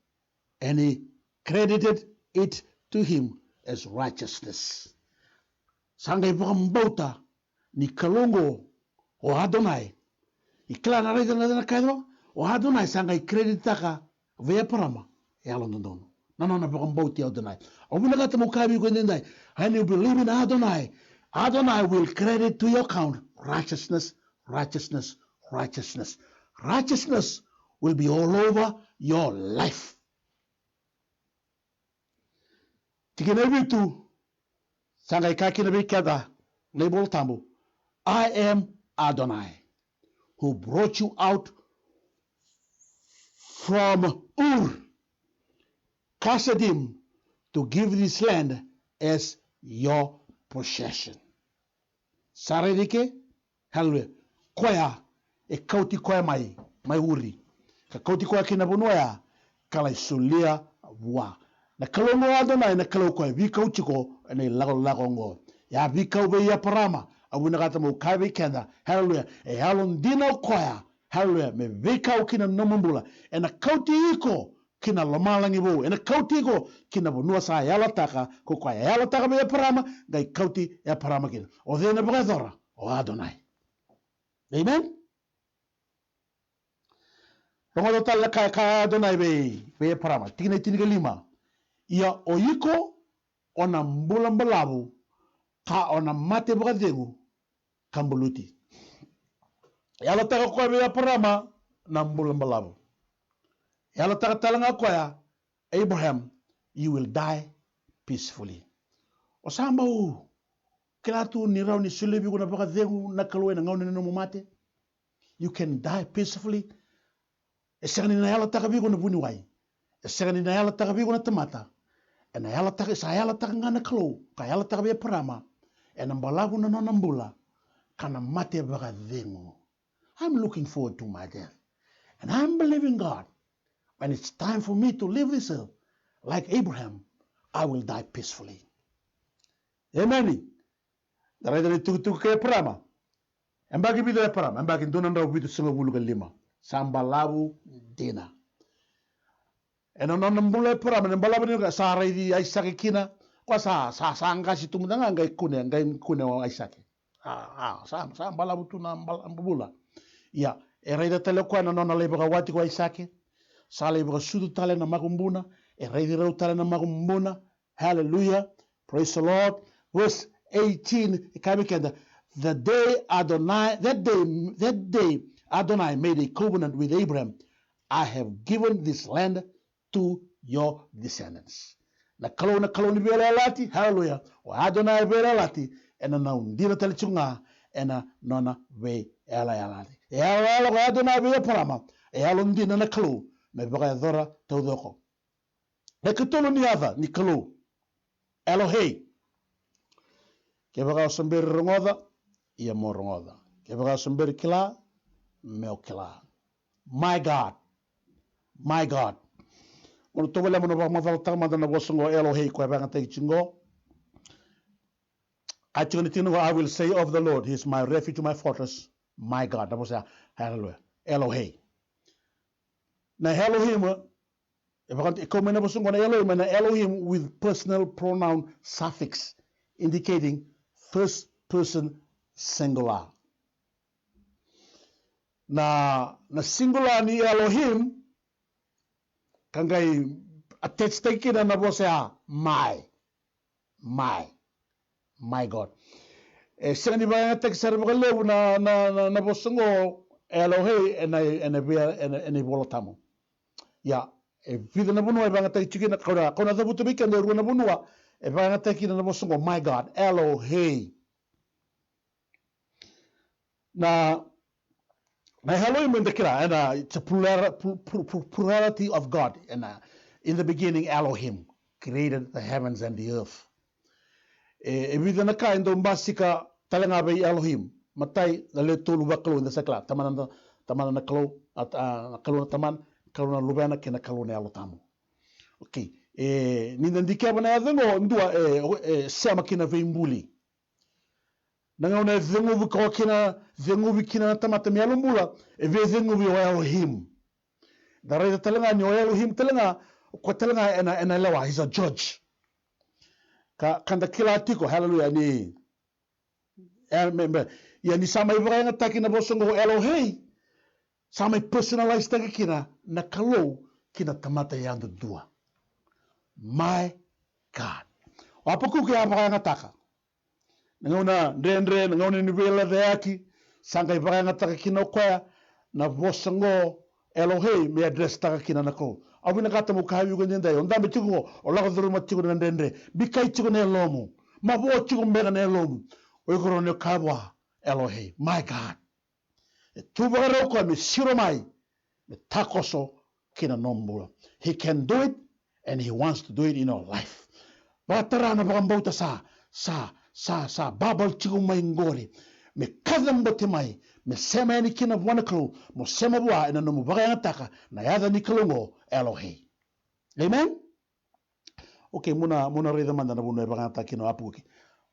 and he credited it to him as righteousness. Sangai bambota ni kalongo o Adonai. Ikla na reda na kaido o Adonai sangai creditaka vea parama e alondono. No, bamboti Adonai. O binagata mo kabi gwendai. And you believe in Adonai. Adonai will credit to your account righteousness. Righteousness will be all over your life. Tikinebitu sangai kakinabi kada label tambu I am Adonai, who brought you out from Ur Kasdim to give this land as your possession. Saredike, hallelujah. Koya, e kauti koya mai uri. Ka kauti koya kina bunua kala sulia wa. Na kalongo Adonai na kalau koya, vi kauti ko, ane lago. Ya vi kauve ya parama, abuna kata mo kaive kenda, hallelujah. E halon dino koya, hallelujah. Me vi kau kina nomumbula, e na kauti iko, kina lomalangi bo, e na kauti iko, kina bunua sa yalataka, ko koya yalataka me ya parama, gai kauti ya parama kina. O dhena bregazora, o Adonai. Amen? Rongo tala ka Adonai be parama, tina lima. Ia oiko ona mbula mbalabu, ka ona mate bregazegu, kambuluti. Yala taka koya be parama, na mbula mbalabu. Yala taka talanga koya, Abraham, you will die peacefully. O samba kila tu ni rau ni sulebi kuna bregazegu na kalwe na ngaune no mate. You can die peacefully. E segani na yala taka bigo na buni wai. E segani na yala taka bigo na tamata. E na yala taka sa yala taka ngana klo. Ka yala taka be parama. E na mbalagu na nona mbula. Kana mate baga dhengu. I'm looking forward to my death. And I'm believing God. When it's time for me to leave this earth, like Abraham, I will die peacefully. Amen. Darai dari tuku ke parama. Embagi bido ya parama. Embagi dunan rau bido sunga bulu ke lima. Sambalabu dina. Eno non mbula parama mbalabu ni sarai di Isaac kina kwa sa angasi tumudanga ngai kune wa Isaac. Sa mbalabu tu na mbula. Ya, eraida tele kwa na nona leba wati kwa Isaac. Sa leba sudu tale na magumbuna, eraida rau tale na magumbuna. Hallelujah. Praise the Lord. Verse 18 ikamikenda that day Adonai made a covenant with Abraham. I have given this land to your descendants. Na kalau ni bela lati, hallelujah. O Adonai bela lati, ena na undira talichunga, ena nona ve ela lati. Ela ko Adonai be parama, ela undina na kalau, me baka dora todoko. Na ketolo ni ava ni kalau. Elohai. Ke baka somber rongoda, ia mo rongoda. Ke baka somber kila, meu kila. My God. Mono tobele mono ba mafal tama na bosongo Elohai ko ba ngata chingo. I will say of the Lord, He is my refuge, my fortress, my God. That was hallelujah. Elohai. Na Elohim, Elohim with personal pronoun suffix indicating first person singular. Na singular ni Elohim kangai attached taken na bosea my God. Sengani ba tek serbo lebu na bosongo Elohai ena bolotamo. Ya vida na bunua ba tek chikina kona da butu bikende ru na bunua e ba tek na bosongo my God Elohai. Na Elohim in the Kira, and it's a plurality of God. And in the beginning, Elohim created the heavens and the earth. Even the kind of Basika Talangabe Elohim, Matai, the little Baklo in the Sakla, Tamana Klo, at Kaluna Taman, Kaluna Lubana, Kena Kaluna Alotamu. Okay. Nindikabana, Ndua, Samakina Vimbuli. Nangauna zengu kina tamata mialumbula eve zengu bi Elohim. Dara talanga ni Elohim talanga kwa talanga ena lewa, he's a judge. Kanda kila tiko hallelujah ni ya ni sama ibranga takina bosongo Elohei. Sama personalized takina na kalo kina tamata yandu dua. My God. Wapoku ke ibranga taka. Ngauna ngauna ni vela reaki sanga ibranga taka kino kwa na bosongo Elohei me address taka kina nako abuna kata mo kayu gondenda yo ndambe tiko o la ko ma tiko ndendre bi kay tiko ne lomu ma bo tiko mbega ne lomu o ko ne kabwa Elohai, my God. E tūwaka koe me siro mai, me takoso kina nombula. He can do it, and he wants to do it in our life. Batara na bakambauta sa, babal tiku mai ngori. Me kadam bote mai, me sema ni kina wanaklu, mo sema bua ina nomu bakayantaka, na yada ni kalungo Elohai. Amen? Okay, muna reda manda na bunu bakayantaka kino apuki.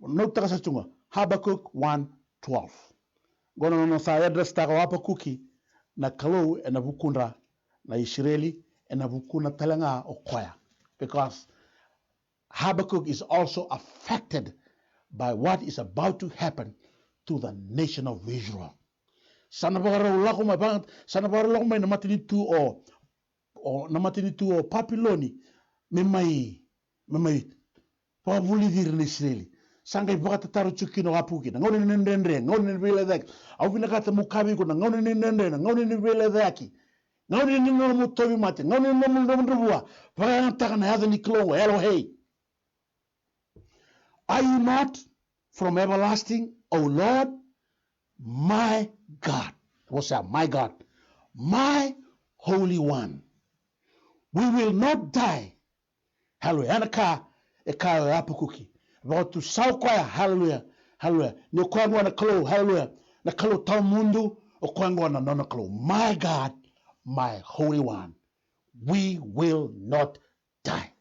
Notaka sa tunga, Habakkuk 1:12. Gona no sa address taka Habakuki na kalau na bukundra na Israeli na bukuna talanga o koya. Because Habakkuk is also affected by what is about to happen to the nation of Israel. Sana bagara ulako mai bangat, sana bagara ulako mai namatini tu o Papiloni, memai pabuli dir ni Israeli. Sangai bakata taru chukino apuki na ngone nendendre, ngone vile daki. Au vina kata mukabi kuna ngone nendendre, ngone vile daki. Ngone nendendre mutobi mate, ngone nendendre mundubua. Vakayantaka na yada ni klongo, Elohai. Are you not from everlasting, O Lord, my God? What's that? My God, my Holy One. We will not die. Hallelujah. Anaka eka rapukuki. About to saukwaya. Hallelujah. Hallelujah. Ni kwangwa na kalo. Hallelujah. Na kalo tau mundu o kwangwa na nona kalo. My God, my Holy One. We will not die.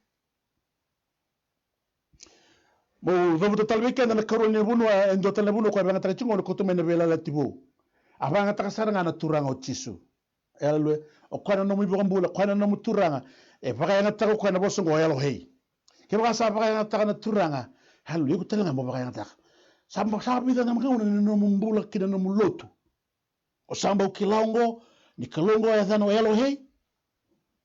Mo vabuto talwike na karol ni bunu endo talabunu kwa banga tachingo ko tumene vela latibu. Abanga takasaranga na turanga o chisu. Hallelujah. O kwana no mibambula kwana no muturanga. E vakayanga tako kwana bosongo Elohai. Ke baka sa vakayanga taka na turanga. Hallelujah. Kutalanga mo vakayanga taka. Samba sabida na mga no mumbula kina no mulotu. O samba ukilaongo ni kalongo ya thano Elohai.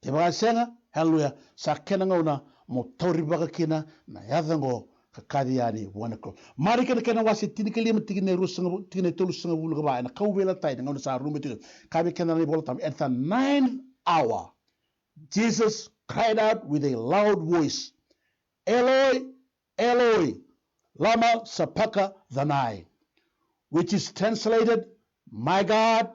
Ke baka senga. Hallelujah. Sa kenanga una mo tauri baka kina na yathango kakadiani wanako. Mari kana wasi tinikali matikine rusanga tikine tolusanga bulu ba na kawela tai ngona sa rume tik. Kabi kana ni bolotam at the 9th hour. Jesus cried out with a loud voice, Eloi, Eloi, lama sabachthani, which is translated, my God,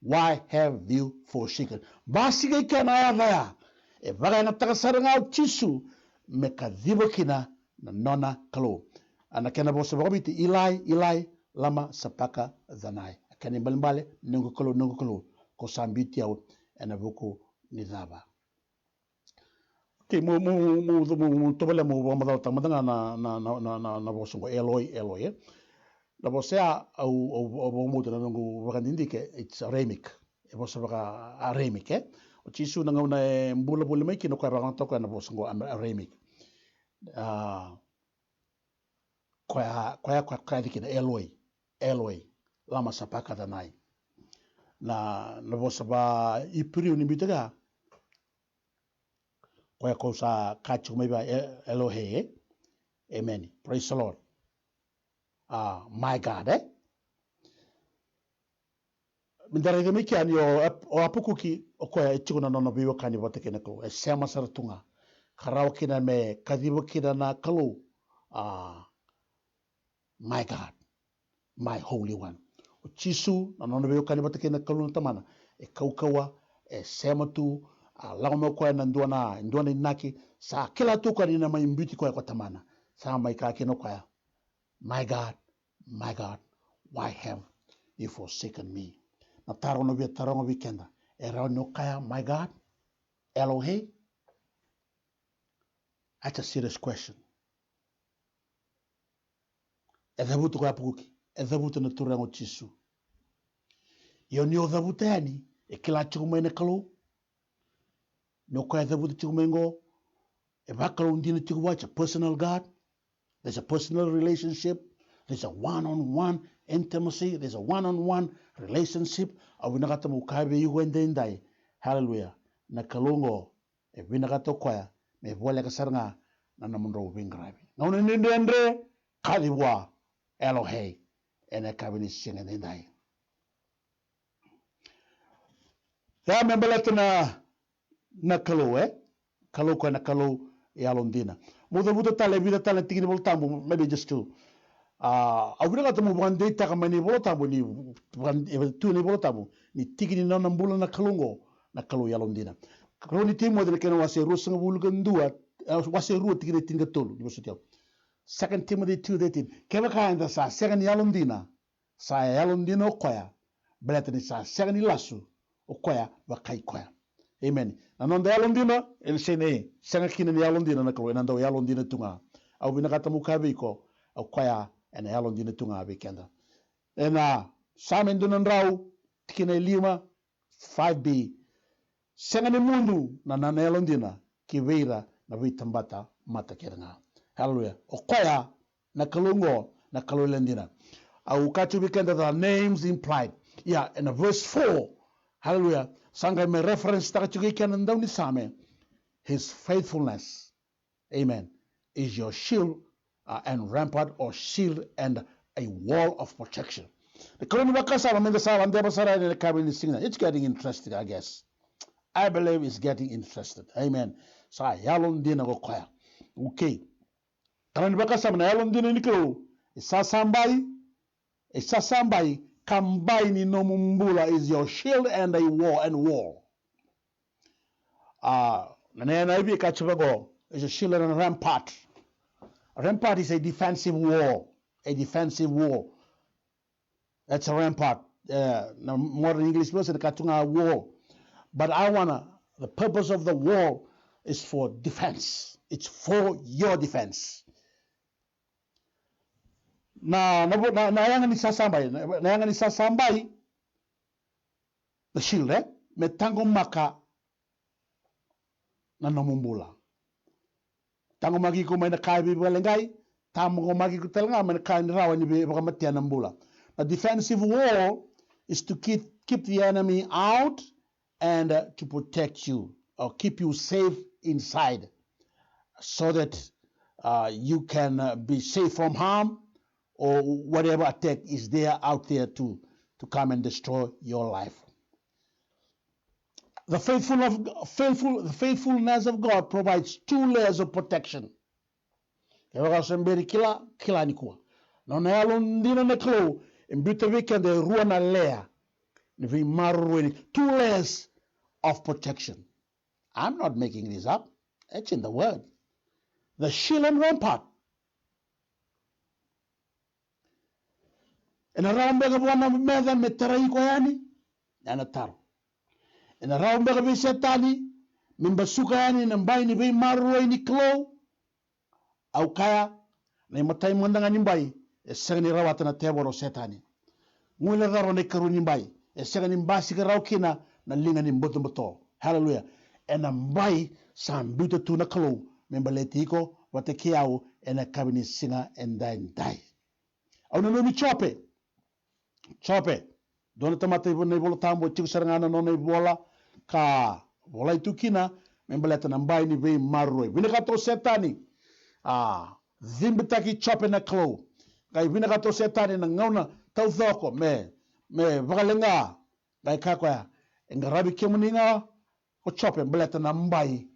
why have you forsaken? Basige kana ya e baga na takasaranga chisu mekadhibo kina na nona kalo. Anakena bosa bakabiti Eli, lama sabachthani. Akani mbalimbali nungu kalo ko sambiti au enabuku nidaba. Okay, mu tobele mu madal tamadanga na bosa ngo Eloi. La bosa au mu tana nungu bakandindike it's Aramic. E bosa baka Aramic O chisu nanga una mbula mai kino kwa baka toka na bosa ngo Aramic. Kwa dikina Eloi lama sabachthani. Na bosa ba ipiri ni bitaga kwa kosa kachu meba Elohai. Amen. Praise the Lord. My God, Mindara de mikiani o apukuki o kwa ichuna no biwa kani wateke nako. E sema saratunga. Karao kina me kadibo kina na kalu. My God, my Holy One. O chisu na no biwa kani wateke na kalu na tamana. E kaukawa, e sema tu, lauma kwa na nduana inaki. Sa kila tu kwa nina maimbuti kwa tamana. Sa maikaki no kwa. My God, why have you forsaken me? Na tarongo vikenda. Era no kaya, my God, Elohai? That's a serious question. Edabutu kwa puki. Edabutu na turango chisu. Yoni odabutu yani. Kila chikumaine kalu. No kaya edabutu chikumengo. Ebakalo undina chikuwa. It's a personal God. There's a personal relationship. There's a one-on-one intimacy. There's a one-on-one relationship. Awinakata mukabe yuwende indai. Hallelujah. Na kalungo. E vinakata kwaya. Me vole kasaranga. Na namundo ubingrabi. Na unindendre. Kadiwa. Elohai. Ene kabini singende indai. Ya membelete na kalu Kalu kwa na kalu yalondina. Muda tale vida tale tigini voltambo. Maybe just two. Awira ka tamu bukan data ka mani bolo tamu ni bukan tu ni bolo tamu ni tiki ni nana mbula na kalungo na kalu yalom dina. Kalau ni timu ada kena wase ru sanga bulu kendua wase ru tiki ni tinggal tolu di maksudnya. Second Timothy 2:18. Keva ka anda sa second yalom dina sa yalom dina okoya belata ni sa second lasu okoya wa kai koya. Amen. Na nonda yalom dina el sene sanga kina ni yalom dina na kalu nanda yalom dina tunga. Au bina kata mukabe ko okoya en yalom dina tunga bekenda. En samen dunan rau tikina 5b sanga ni mundu na nana yalom dina ki veira na vitambata mata keranga. Hallelujah. Okoya na kalungo na kalulendina. Au katu bekenda the names implied. Yeah, in verse 4. Hallelujah. Sanga me reference taka chuki kenan daw ni same. His faithfulness. Amen. Is your shield and rampart or shield and a wall of protection. The Koroni Bakasa, I mean the Salam Debasara and the Kabin signal. It's getting interesting, I guess. I believe it's getting interested. Amen. So yalon dina go kwaya. Okay. Koroni Bakasa na yalon dina niklo. Isa sambai kambai ni no mumbula is your shield and a wall. Nana ibi kachibago is a shield and a rampart. A rampart is a defensive wall. A defensive wall. That's a rampart. Modern English words, a wall. But the purpose of the wall is for defense. It's for your defense. Na yang ni sasambai, the shield, metango maka na namumbula. Tango magi ko may nakai bibalengay, tamo ko magi ko talaga may nakai ni rawan ni baka nambula. A defensive wall is to keep the enemy out and to protect you or keep you safe inside so that you can be safe from harm or whatever attack is there out there to come and destroy your life. The faithfulness of God provides 2 layers of protection. Kila ni kuwa. Na yalon dina na klo imbuta weekend ruwa na layer. Ni maru 2 layers of protection. I'm not making this up. It's in the word. The shield and rampart. And around the one of mother metarai koyani and a taro. And around the setani mimbasukayani nambai ni be maru ni klo au kaya na matai mandanga nimbai esegani rawata na teboro setani. Ngula daro ne karu nimbai esegani mbasi karau kina na linga ni mboto. Hallelujah. And ambai sam buta tu na klo membaletiko wate kiao and a kabini singa and die. Au no mi chope. Dona tamata ibo na tambo chiku sarangana no na ibola ka bola itu kina membaleta na mbai ni vei marroi. Vina kato setani. Zimbitaki chope na klo. Kai vina kato setani na ngauna tau thoko me vakalenga. Kai kakwaya. Ngarabi kemuninga ko chope membaleta na mbai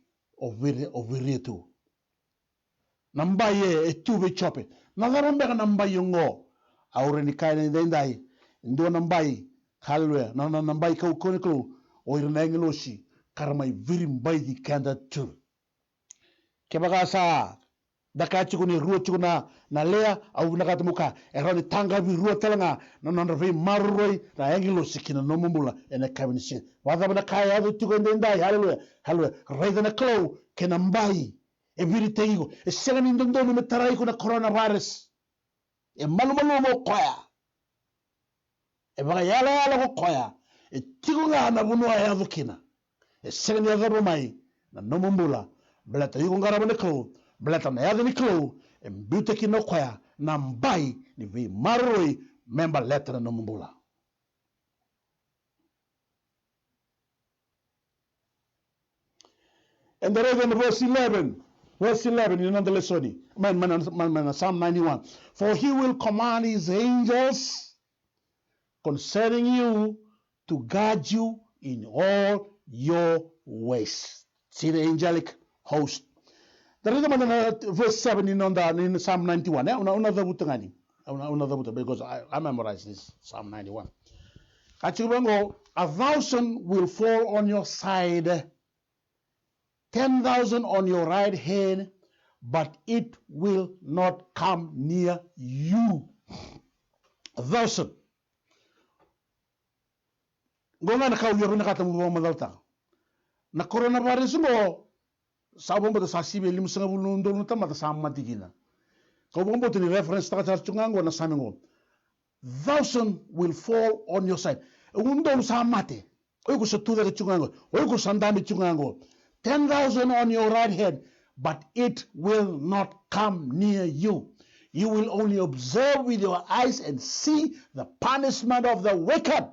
oviri tu. Na mbai tu ve chope. Nagarambeka na mbai yungo. Aure ni kai na indai. Ndo nambai hallelujah na nambai ka ukoneklo o irna ngeloshi karmai viri mbai di kanda tu kebaga sa daka chukuni ruo chukuna na lea au nakatamuka eroni tanga vi ruo telanga na vi marroi na ngeloshi kina nomumbula ene kabinisi wada bana kaya adu chukende ndai hallelujah raida na klo kenambai e viri teigo e selani ndondo me tarai kuna coronavirus e malu mo koya e baga yala ko koya e tigunga na bunua ya vukina e segni ya gabo mai na nomumbula blata yugo ngarabo ne klo blata na ya ni klo e mbute ki no koya na mbai ni vi maroi member letter na nomumbula. And there is in verse 11, you know the lesson, Psalm 91. For he will command his angels concerning you to guard you in all your ways. See the angelic host. There is verse 7 in Psalm 91. Una the butangani. Because I memorized this, Psalm 91. 1,000 will fall on your side, 10,000 on your right hand, but it will not come near you. 1,000. Gonga na kau yoro na kata mo madalta. Na coronavirus mo sa bomba sa sibe lim sanga bulu ndo no tamata sa matigina. Kau bomba to reference ta ta chungango na samingo. 1,000 will fall on your side. Undo sa mate. Oy ko sa tuda chungango. Oy ko sandami chungango. 10,000 on your right hand, but it will not come near you. You will only observe with your eyes and see the punishment of the wicked.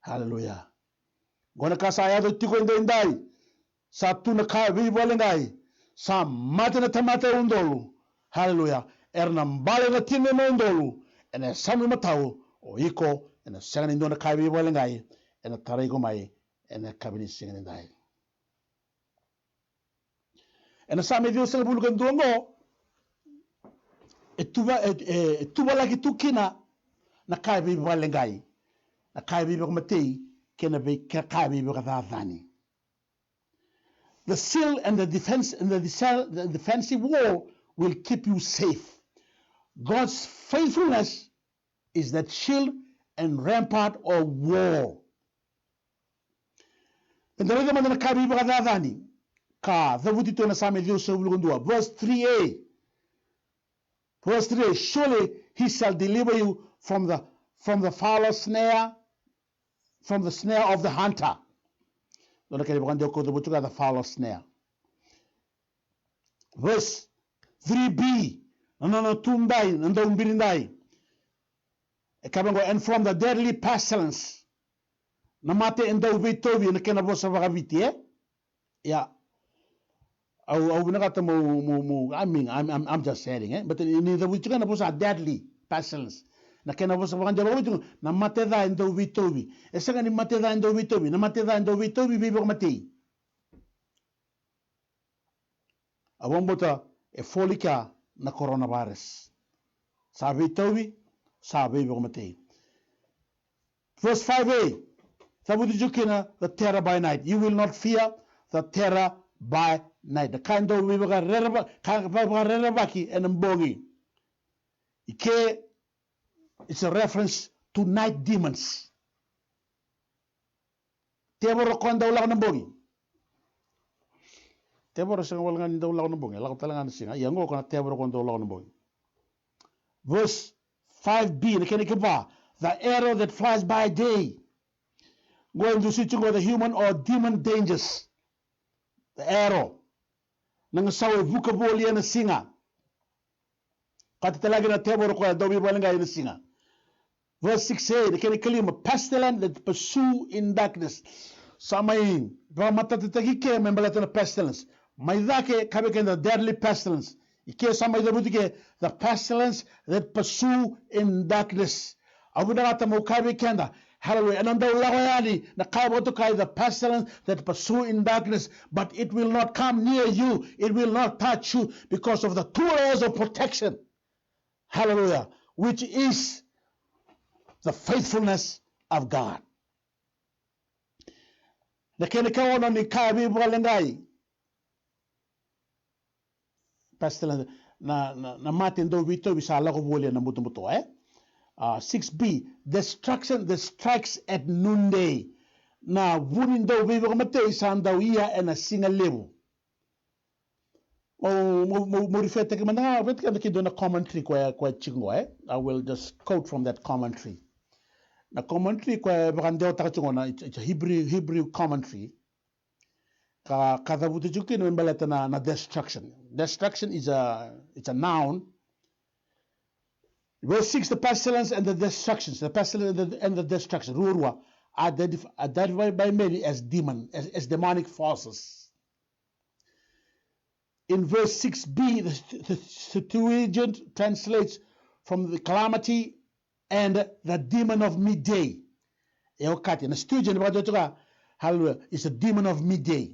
Hallelujah. Gona kasaya do tiko ndai. Sa tuna ka vi bolengai. Sa mate na tamate undolu. Hallelujah. Erna mbale na tine na undolu. Ene sami matau o iko ene sangani ndona ka vi bolengai. Ene taraigo mai ene kabini singani ndai. Ene sami dio sanga bulu ganduango. Etuba lagi tukina na ka vi bolengai. Na ka vi bolengai. The sill and the defense and the defensive wall will keep you safe. God's faithfulness is that shield and rampart of wall. Verse 3a. Verse 3a. Surely he shall deliver you from the fowler snare, from the snare of the hunter. The fowler snare. Verse 3b. And from the deadly pestilence. Yeah. I'm just saying, but in the which a deadly pestilence. Na kena vosa vanga lo na mateda ndo vitobi esanga ni mateda ndo vitobi na mateda ndo vitobi bibo matei abombota e folika na coronavirus sa vitobi sa bibo matei. Verse 5a. Tabudu jukina the terror by night. You will not fear the terror by night. The kind of bibo ga rerba baki en mbongi ike. It's a reference to night demons. Teboro konda ulang nambongi. Teboro singa walangan daw ulang nambongi. Lako talangan singa. Yango kona teboro konda ulang nambongi. Verse 5b. Nakinikaba. The arrow that flies by day. Going to switch the human or demon dangers. The arrow. Nangasawa vocabulary na singa. Kati talaga na teboro konda daw bibalanga na singa. Verse 6a, the kalima pestilence that pursue in darkness. Samain, Brahmatataki memberletter pestilence. Maidake kabikan the deadly pestilence. Ike samay the pestilence that pursue in darkness. Abunata Mokabi Kenda. Hallelujah. And under Lawayani, the pestilence that pursue in darkness, but it will not come near you, it will not touch you because of the 2 layers of protection. Hallelujah. Which is the faithfulness of God. The kenikawana ni kabi balengai. Pestilence na matin do vito bisala ko bole na muto 6b, destruction that strikes at noonday. Na wunin do vivo matei sandawiya and a single level. Mo rifete ke mana vet kan ki do na commentary kwa chingwa. I will just quote from that commentary. Na commentary kwa bagandeo takachungona, it's a Hebrew commentary. Katabuti juki no mbeleta na destruction. Destruction is it's a noun. Verse 6, the pestilence and the destructions, the pestilence and the destruction, Rurwa, identified by many as as demonic forces. In verse 6b, the Septuagint translates from the calamity and the demon of midday. And the student, hallelujah, is a demon of midday.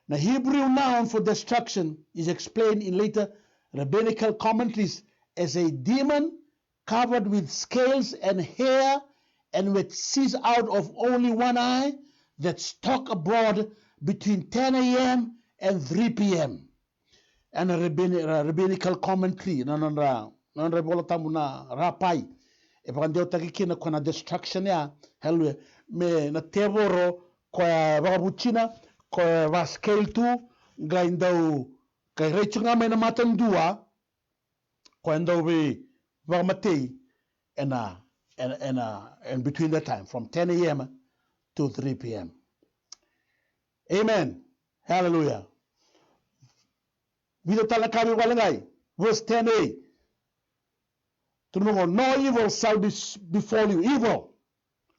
The Hebrew noun for destruction is explained in later rabbinical commentaries as a demon covered with scales and hair and with sees out of only one eye that stalk abroad between 10 a.m. and 3 p.m. And a rabbinical commentary, nanonra bola tamuna rapai. E pakandeo takikina kona destruction ya, helwe, me na tevoro kwa wakabuchina, kwa wascale tu, gaindau, kay rechunga may na matandua, kwa indau be wakamatei, and between that time, from 10 a.m. to 3 p.m. Amen. Hallelujah. Video talakabi walangai. Verse 10a. Tunungo, no evil shall befall you. Evil.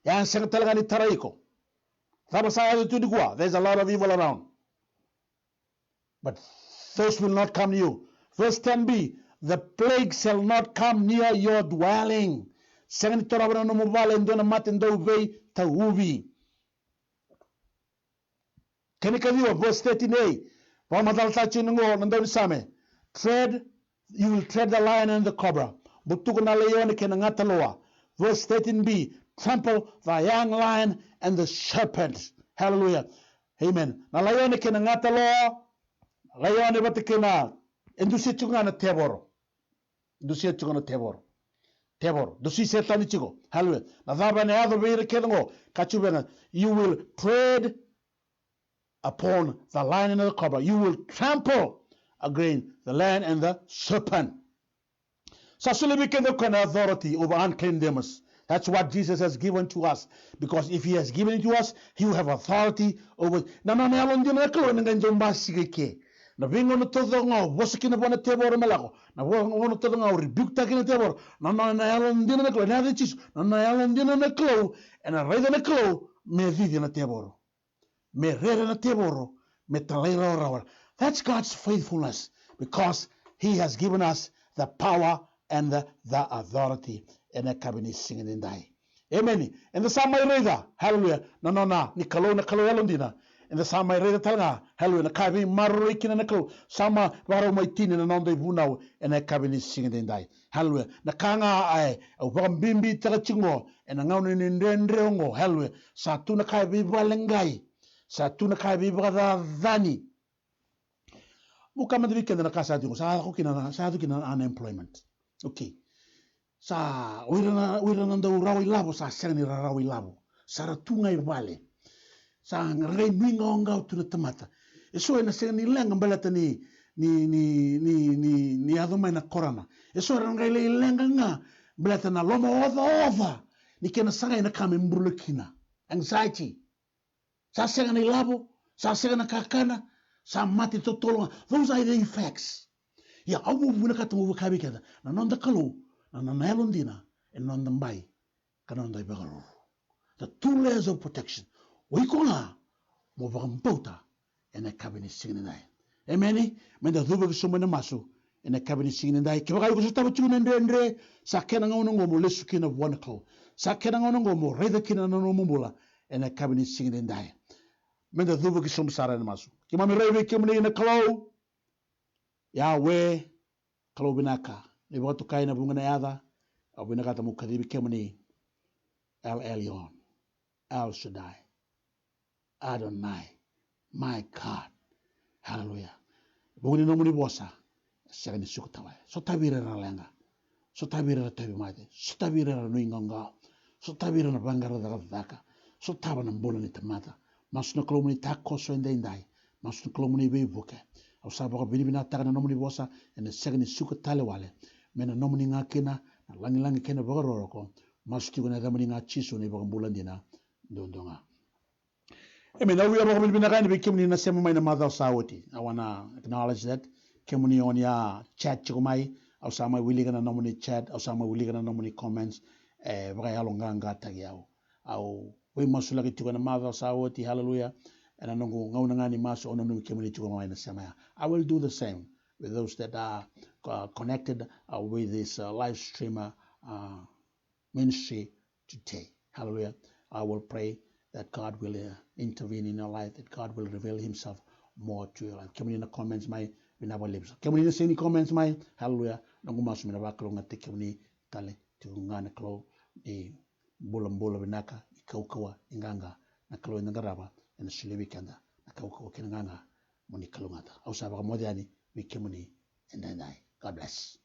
Yan sanga talaga ni taraiko. There's a lot of evil around. But those will not come to you. Verse 10b. The plague shall not come near your dwelling. Sanga ni torabana no mobile ndona matendo vei tauvi. Kenikaliwa verse 13a. Tread, you will tread the lion and the cobra. Verse 13b, trample the young lion and the serpent. Hallelujah. Amen. Na lion kena ngata lo, lion batikena, indusi chungana tebor. Indusi chungana tebor. Tebor. Dusi setani chigo. Hallelujah. Na dhaba ne ado beire kenango, kachubena, you will tread upon the lion and the cobra. You will trample again the lion and the serpent. So we can have authority over unclean demons. That's what Jesus has given to us. Because if he has given it to us, he will have authority over. Na bingo no todo ngo wosiki na bona tebor melako na wono todo ngo rebuke takina tebor na elon dina na klo na de chis na elon dina na klo and a reda na klo me vivi na tebor. That's God's faithfulness, because he has given us the power and the authority. And the cabinet singing in die. Amen. And the Samai Reda, hallelujah. No, Nikalo Elondina. And the Samai Reda Tanga, hallelujah. The Kabi Maruikin and the Klo, Sama Varo Maitin and Nonde Vunao, and the cabinet singing in die. Hallelujah. The Kanga I, a Wambimbi Tarachingo, and a Nonin in Rendrongo, hallelujah. Satuna Kabi Valengai. Satuna Kabi brother Vani. Mukama the weekend in the Casa Sadukina unemployment. Okay. Sa wirana ndo rawi labo sa sani rawi labo. Sa tunga vale. Sa ngai minga onga tu tamata. Eso ena sani lenga balata ni adoma na korana. Eso ngai lenga nga balata na loma ova. Ni kena sanga ina kame mbrulukina. Anxiety. Sa sani labo, sa sani kakana, sa mati totolo. Those are the effects. Ya awu buna katamu kabi kada. Na nonda kalu. Na elondina and non the mbai kanonda bagaro. The 2 layers of protection. We kola mo bagambota and a cabinet singing nai. Amen. Men the duba sumana masu and a cabinet singing nai. Kibaga ko staba tune andre sa kenanga onongo mo lesukin of 1 o'clock. Sa kenanga onongo mo reda kinana no mumula and a cabinet singing nai. Men the duba sum sara masu. Kimami rebe kimni in a clo. Yahweh klobinaka. Iba tu kaina bunga na yada, au binakata mukadibi kemani, El Elyon, El Shaddai, Adonai, my God, hallelujah. Bunga ni nomuni bosa, sagani sukutawa. So tabira na lenga, so tabira na tabi mate, so tabira na nuinganga, so tabira na bangara da daka, so taba na mbola ni tamata, masu na kolomuni tako so indai, masu na kolomuni bebuke, au sabaka binibina taka na nomuni bosa, and the sagani sukutale wale. Mena nomini nga kena na langi kena bagaroroko maski gona damani nga chiso ne bagambulandina dondonga. Amen. Now we are going to be going to be na sema mai na mother sawoti. I wanna acknowledge that kemuni on ya chat chumai au sama willing na nomini chat au sama willing na nomini comments bagaya longanga tagiao au we masula kitu na mother sawoti. Hallelujah. And anongo ngauna ngani maso ononu kemuni chumai na sema. I will do the same with those that are connected with this live streamer ministry today. Hallelujah. I will pray that God will intervene in your life, that God will reveal himself more to your life. Come in the comments, my in our lips. Come in the any comments, my hallelujah. nangu masu mina ba kalo ngate kemni tale tu ngana kalo di bola binaka ikaukawa inganga na kalo inangaraba na sulebi kanda na kaukawa kinanganga muni kalo ngata au sabaka modiani wikemuni and then God bless.